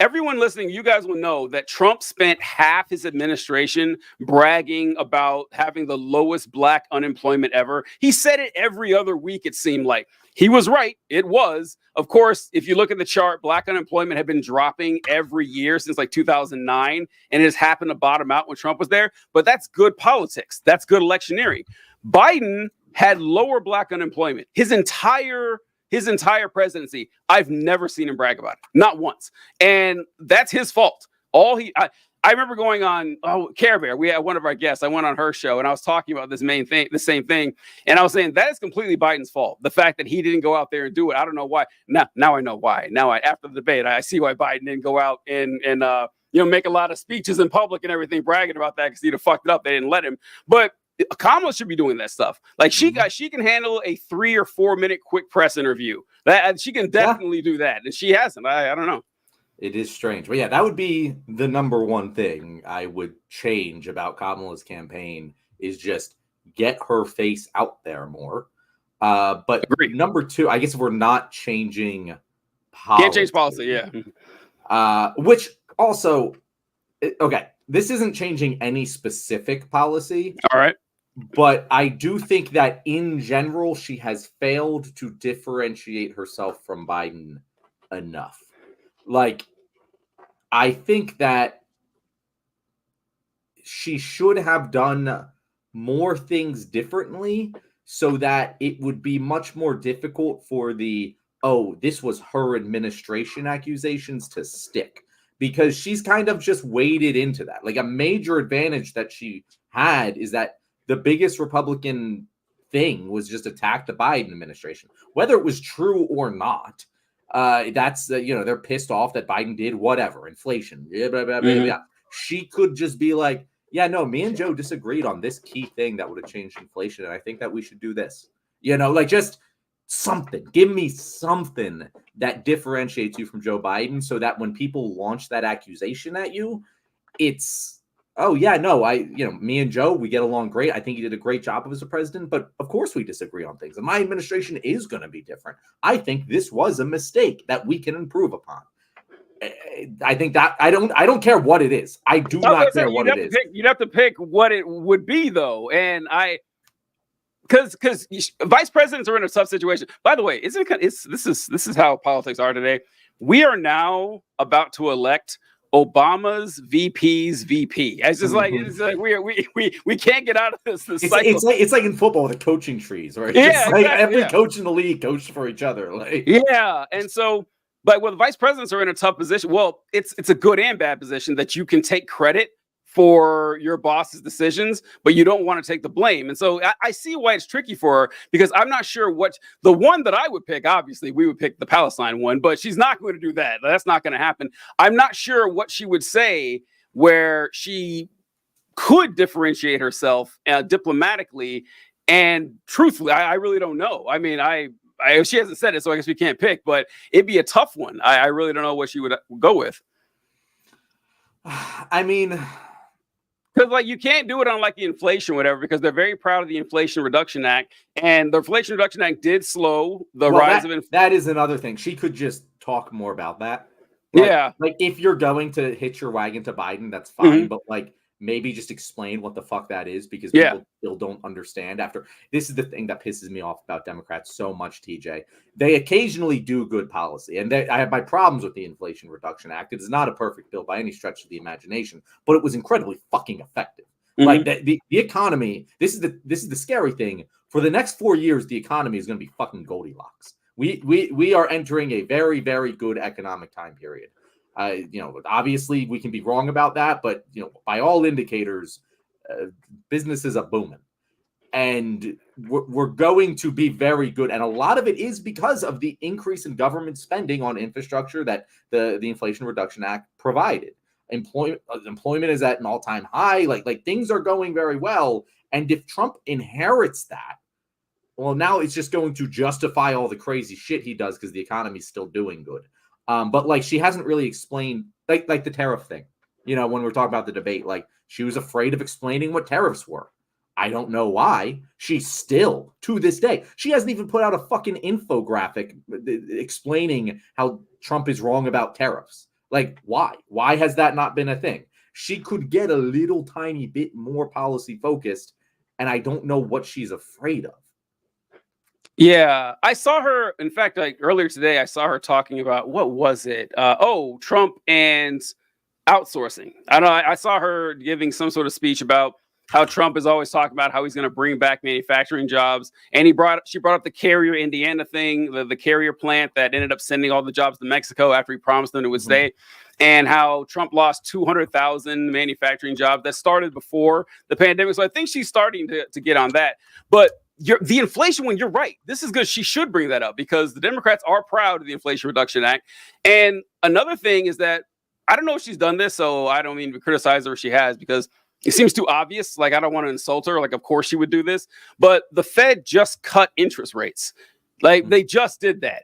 S1: everyone listening, you guys will know that Trump spent half his administration bragging about having the lowest black unemployment ever. He said it every other week, it seemed like. He was right. It was. Of course, if you look at the chart, black unemployment had been dropping every year since like 2009, and it has happened to bottom out when Trump was there. But that's good politics. That's good electioneering. Biden had lower black unemployment his entire presidency. I've never seen him brag about it, not once, and that's his fault. I remember going on Care Bear. We had one of our guests. I went on her show and I was talking about the same thing, and I was saying that is completely Biden's fault. The fact that he didn't go out there and do it. I don't know why. Now I know why. After the debate, I see why Biden didn't go out and make a lot of speeches in public and everything, bragging about that, because he'd have fucked it up. They didn't let him, but Kamala should be doing that stuff. Like she can handle a 3 or 4 minute quick press interview. That she can definitely do that, and she hasn't. I don't know.
S2: It is strange, but yeah, that would be the number one thing I would change about Kamala's campaign, is just get her face out there more. But
S1: Agreed.
S2: Number two, I guess if we're not changing policy,
S1: can't change policy, yeah.
S2: Which also, okay. this isn't changing any specific policy.
S1: All right.
S2: But I do think that in general, she has failed to differentiate herself from Biden enough. Like, I think that she should have done more things differently so that it would be much more difficult for this was her administration accusations to stick, because she's kind of just waded into that. Like, a major advantage that she had is that the biggest Republican thing was just attack the Biden administration, whether it was true or not. That's they're pissed off that Biden did whatever, inflation, blah, blah, blah, blah, blah. She could just be like, yeah, no, me and Joe disagreed on this key thing that would have changed inflation, and I think that we should do this. Just something. Give me something that differentiates you from Joe Biden, so that when people launch that accusation at you, it's, oh yeah, no, me and Joe, we get along great. I think he did a great job as a president, but of course we disagree on things. And my administration is going to be different. I think this was a mistake that we can improve upon. I think that I don't care what it is. I do not care what it is.
S1: You'd have to pick what it would be, though. And because vice presidents are in a tough situation. By the way, this is how politics are today. We are now about to elect Obama's VP's VP. It's just like, we can't get out of this cycle.
S2: It's like in football, the coaching trees, right?
S1: Yeah,
S2: like every coach in the league coached for each other.
S1: And so, but when the vice presidents are in a tough position, well, it's a good and bad position that you can take credit for your boss's decisions, but you don't want to take the blame. And so I see why it's tricky for her, because I'm not sure the one that I would pick. Obviously, we would pick the Palestine one, but she's not going to do that. That's not going to happen. I'm not sure what she would say where she could differentiate herself diplomatically and truthfully. I really don't know. I mean, she hasn't said it, so I guess we can't pick, but it'd be a tough one. I really don't know what she would go with.
S2: I mean,
S1: because you can't do it on the inflation, whatever, because they're very proud of the Inflation Reduction Act, and the Inflation Reduction Act did slow the rise of inflation.
S2: That is another thing. She could just talk more about that. Like if you're going to hitch your wagon to Biden, that's fine, but maybe just explain what the fuck that is, because people still don't understand. This is the thing that pisses me off about Democrats so much, TJ. They occasionally do good policy, and I have my problems with the Inflation Reduction Act. It is not a perfect bill by any stretch of the imagination, but it was incredibly fucking effective. Like the economy, this is the scary thing. For the next 4 years, the economy is going to be fucking Goldilocks. We are entering a very, very good economic time period. Obviously we can be wrong about that, but by all indicators, businesses are booming, and we're going to be very good. And a lot of it is because of the increase in government spending on infrastructure that the Inflation Reduction Act provided. Employment is at an all-time high. Like things are going very well. And if Trump inherits that, well, now it's just going to justify all the crazy shit he does because the economy is still doing good. But she hasn't really explained like the tariff thing, when we're talking about the debate, she was afraid of explaining what tariffs were. I don't know why. She still, to this day, she hasn't even put out a fucking infographic explaining how Trump is wrong about tariffs. Why? Why has that not been a thing? She could get a little tiny bit more policy focused, and I don't know what she's afraid of.
S1: Yeah, I saw her. In fact, earlier today, I saw her talking about, what was it? Trump and outsourcing. I don't know. I saw her giving some sort of speech about how Trump is always talking about how he's going to bring back manufacturing jobs, and she brought up the Carrier, Indiana thing, the Carrier plant that ended up sending all the jobs to Mexico after he promised them it would stay, and how Trump lost 200,000 manufacturing jobs that started before the pandemic. So I think she's starting to get on that, but. The inflation one, you're right. This is good. She should bring that up because the Democrats are proud of the Inflation Reduction Act. And another thing is that I don't know if she's done this, so I don't mean to criticize her if she has, because it seems too obvious. I don't want to insult her. Of course she would do this. But the Fed just cut interest rates. They just did that.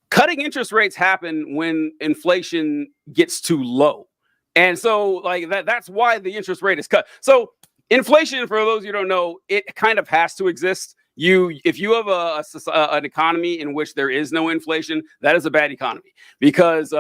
S1: Cutting interest rates happen when inflation gets too low. And so that's why the interest rate is cut. So inflation, for those you don't know, it kind of has to exist if you have an economy in which there is no inflation, that is a bad economy, because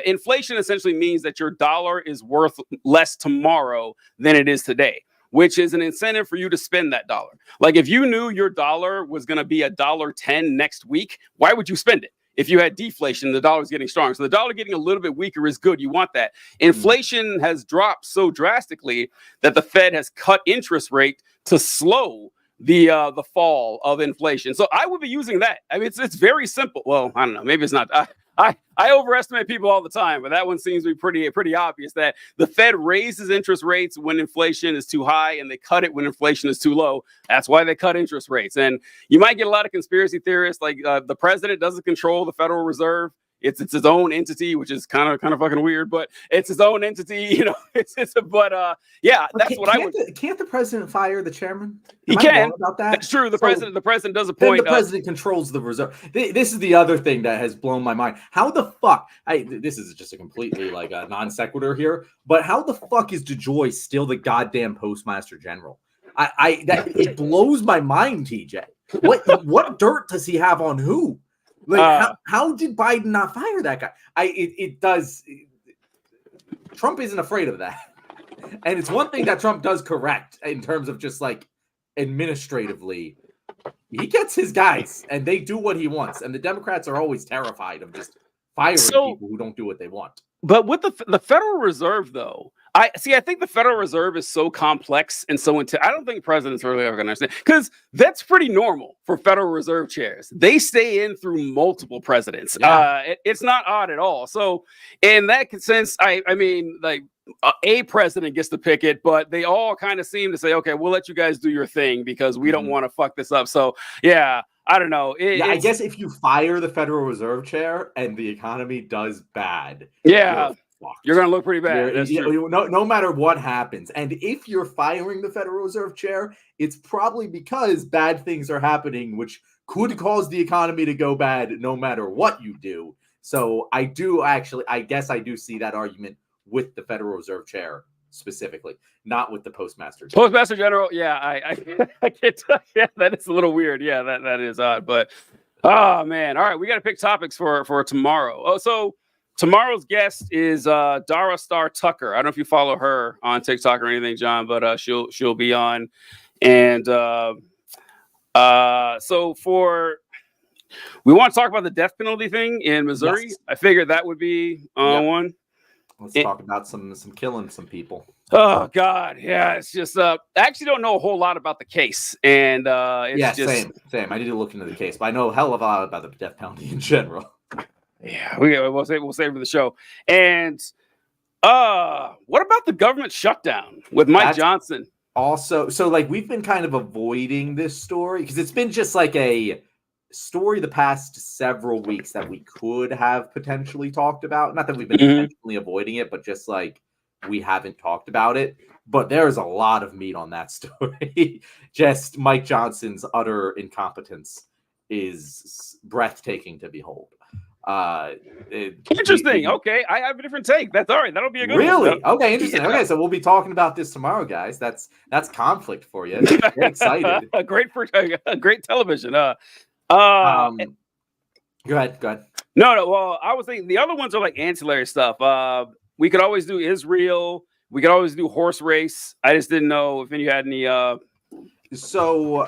S1: inflation essentially means that your dollar is worth less tomorrow than it is today, which is an incentive for you to spend that dollar. Like if you knew your dollar was going to be $1.10 next week, why would you spend it? If you had deflation, the dollar's getting stronger. So the dollar getting a little bit weaker is good. You want that. Inflation has dropped so drastically that the Fed has cut interest rate to slow the fall of inflation. So I would be using that. I mean, it's very simple. Well, I don't know. Maybe it's not. I overestimate people all the time, but that one seems to be pretty obvious, that the Fed raises interest rates when inflation is too high and they cut it when inflation is too low. That's why they cut interest rates. And you might get a lot of conspiracy theorists like the president doesn't control the Federal Reserve. It's its own entity, which is kind of fucking weird, but it's its own entity, you know. Yeah, that's what I would.
S2: Can't the president fire the chairman?
S1: He can. About that? That's true. The president does appoint.
S2: The president controls the reserve. This is the other thing that has blown my mind. How the fuck? This is just a completely like a non sequitur here, but how the fuck is DeJoy still the goddamn postmaster general? It blows my mind, TJ. What dirt does he have on who? Like, how did Biden not fire that guy? It does. Trump isn't afraid of that. And it's one thing that Trump does correct in terms of just like administratively. He gets his guys and they do what he wants. And the Democrats are always terrified of just firing people who don't do what they want.
S1: But with the Federal Reserve, though, I think the Federal Reserve is so complex and so I don't think presidents really ever going to understand, because that's pretty normal for Federal Reserve chairs. They stay in through multiple presidents. Yeah. It's not odd at all. So in that sense, I mean, like a president gets to pick it, but they all kind of seem to say, okay, we'll let you guys do your thing because we don't want to fuck this up. So yeah. I don't know.
S2: I guess if you fire the Federal Reserve chair and the economy does bad,
S1: you're going to look pretty bad.
S2: No matter what happens. And if you're firing the Federal Reserve chair, it's probably because bad things are happening, which could cause the economy to go bad no matter what you do. So I guess I do see that argument with the Federal Reserve chair specifically, not with the postmaster general.
S1: Postmaster general, yeah, I can't tell. Yeah, that is a little weird. Yeah, that is odd. But oh man, all right, we got to pick topics for tomorrow. Oh, so tomorrow's guest is Dara Star Tucker. I don't know if you follow her on TikTok or anything, John, but she'll be on. And so we want to talk about the death penalty thing in Missouri. Yes. I figured that would be one.
S2: Let's talk about some killing some people.
S1: Oh God, yeah. It's just I actually don't know a whole lot about the case, and
S2: same. I need to look into the case, but I know a hell of a lot about the death penalty in general.
S1: Yeah, we'll save for the show. And what about the government shutdown with Mike Johnson?
S2: Also, so like we've been kind of avoiding this story because it's been just like a story the past several weeks that we could have potentially talked about. Not that we've been intentionally avoiding it, but just like we haven't talked about it. But there's a lot of meat on that story. Just Mike Johnson's utter incompetence is breathtaking to behold.
S1: Interesting. Okay, I have a different take. That's all right. That'll be a good
S2: really
S1: one.
S2: Okay. Interesting. Yeah. Okay, so we'll be talking about this tomorrow, guys. That's conflict for you. Very excited.
S1: Great television.
S2: Go ahead.
S1: No. Well, I was thinking the other ones are like ancillary stuff. We could always do Israel. We could always do horse race. I just didn't know if you had any.
S2: So,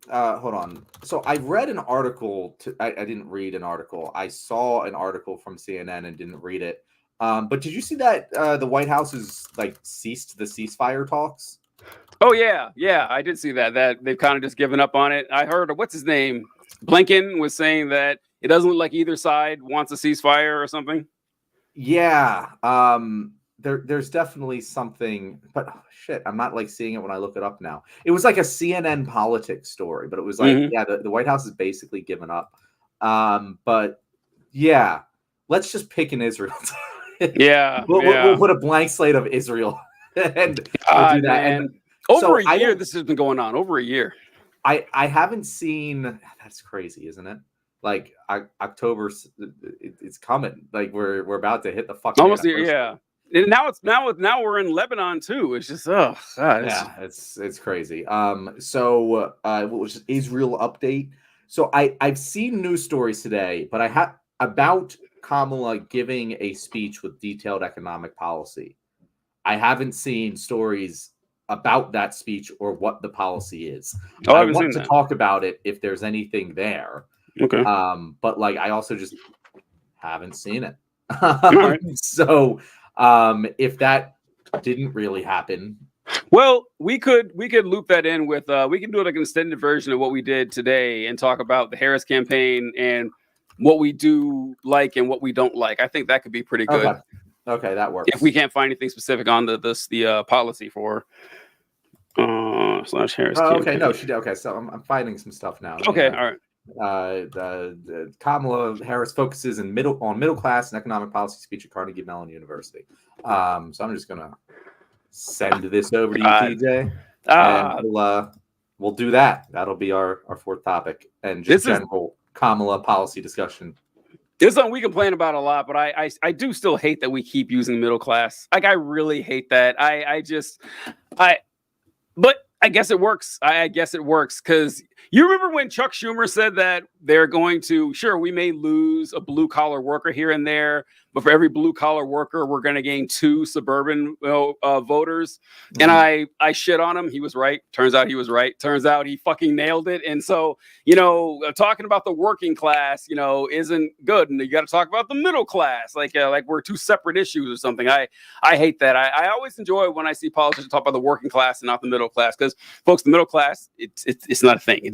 S2: hold on. So I read an article. I didn't read an article. I saw an article from CNN and didn't read it. But did you see that the White House has like ceased the ceasefire talks?
S1: Oh yeah, I did see that they've kind of just given up on it. I heard what's his name, Blinken was saying that it doesn't look like either side wants a ceasefire or something.
S2: Yeah, there's definitely something, but shit, I'm not like seeing it when I look it up now. It was like a CNN politics story, but it was like the White House has basically given up. But yeah, let's just pick an Israel. We'll put a blank slate of Israel and we'll do that. And
S1: over a year, this has been going on. Over a year.
S2: I haven't seen. That's crazy, isn't it? Like October, it's coming. Like we're about to hit the fucking
S1: almost here. Yeah. And now we're in Lebanon too. It's just oh god.
S2: Yeah, it's crazy. So what was this Israel update? So I've seen news stories today, but I have about Kamala giving a speech with detailed economic policy. I haven't seen stories about that speech or what the policy is.
S1: Oh, I
S2: I
S1: haven't
S2: want
S1: seen
S2: to
S1: that.
S2: talk about it if there's anything there.
S1: Okay.
S2: But like I also just haven't seen it.
S1: right.
S2: So if that didn't really happen.
S1: Well, we could loop that in with we can do like an extended version of what we did today and talk about the Harris campaign and what we do like and what we don't like. I think that could be pretty good.
S2: Okay, that works.
S1: If we can't find anything specific on the policy for slash Harris.
S2: Okay, no, she did. Okay, so I'm finding some stuff now.
S1: Okay, all right.
S2: The Kamala Harris focuses on middle class and economic policy speech at Carnegie Mellon University. So I'm just gonna send this over to you, TJ, and we'll do that. That'll be our fourth topic and just general Kamala policy discussion.
S1: This is something we complain about a lot, but I do still hate that we keep using middle class. Like I really hate that. But I guess it works. I guess it works because you remember when Chuck Schumer said that they're going to, sure, we may lose a blue collar worker here and there, but for every blue collar worker, we're going to gain 2 suburban voters. Mm-hmm. And I shit on him. He was right. Turns out he was right. Turns out he fucking nailed it. And so, talking about the working class, isn't good. And you got to talk about the middle class, like we're 2 separate issues or something. I hate that. I always enjoy when I see politicians talk about the working class and not the middle class, because folks, the middle class, it's not a thing. It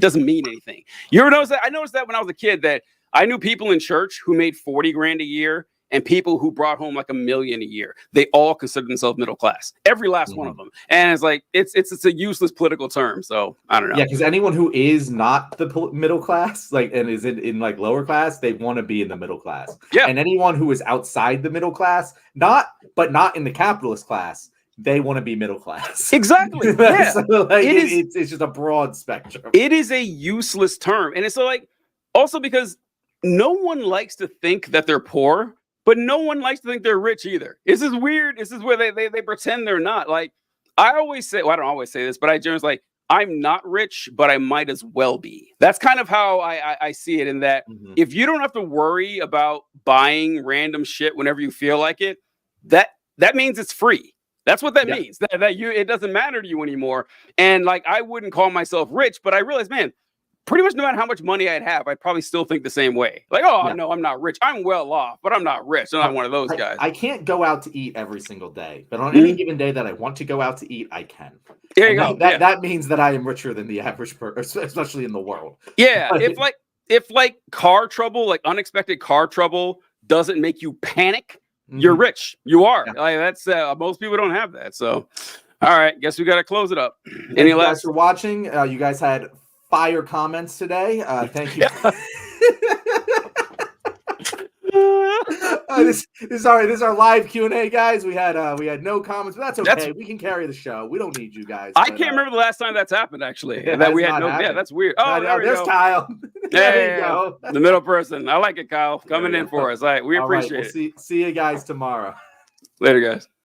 S1: doesn't mean anything. You ever notice that? I noticed that when I was a kid that I knew people in church who made $40,000 a year and people who brought home like $1 million a year. They all consider themselves middle class. Every last one of them. And it's like it's a useless political term. So I don't know.
S2: Yeah, because anyone who is not the middle class, like, and is in like lower class, they want to be in the middle class.
S1: Yeah.
S2: And anyone who is outside the middle class, not in the capitalist class, they want to be middle class.
S1: Exactly. Yeah.
S2: So, like, it's just a broad spectrum.
S1: It is a useless term, and it's like also because no one likes to think that they're poor, but no one likes to think they're rich either. This is weird. This is where they pretend they're not. Like I always say, well, I don't always say this, but I generally like, I'm not rich, but I might as well be. That's kind of how I see it. In that if you don't have to worry about buying random shit whenever you feel like it, that means it's free. That's what that means. That it doesn't matter to you anymore. And like I wouldn't call myself rich, but I realized, man, pretty much no matter how much money I'd have, I'd probably still think the same way. Like, no, I'm not rich. I'm well off, but I'm not rich. I'm not one of those guys.
S2: I can't go out to eat every single day, but on any given day that I want to go out to eat, I can.
S1: There you go.
S2: That means that I am richer than the average person, especially in the world.
S1: Yeah. if car trouble, like unexpected car trouble doesn't make you panic, you're rich. You are. Yeah. Like that's most people don't have that. So, all right, guess we got to close it up.
S2: Any last? Thanks for watching. You guys had fire comments today. Thank you. This is our live Q&A, guys. We had no comments, but that's okay. We can carry the show. We don't need you guys.
S1: I can't remember the last time that's happened. Actually, that we had no. Happened. Yeah, that's weird. Oh,
S2: there's Kyle.
S1: There you go. The middle person. I like it, Kyle. Coming in for us. All right, we appreciate it.
S2: See you guys tomorrow.
S1: Later, guys.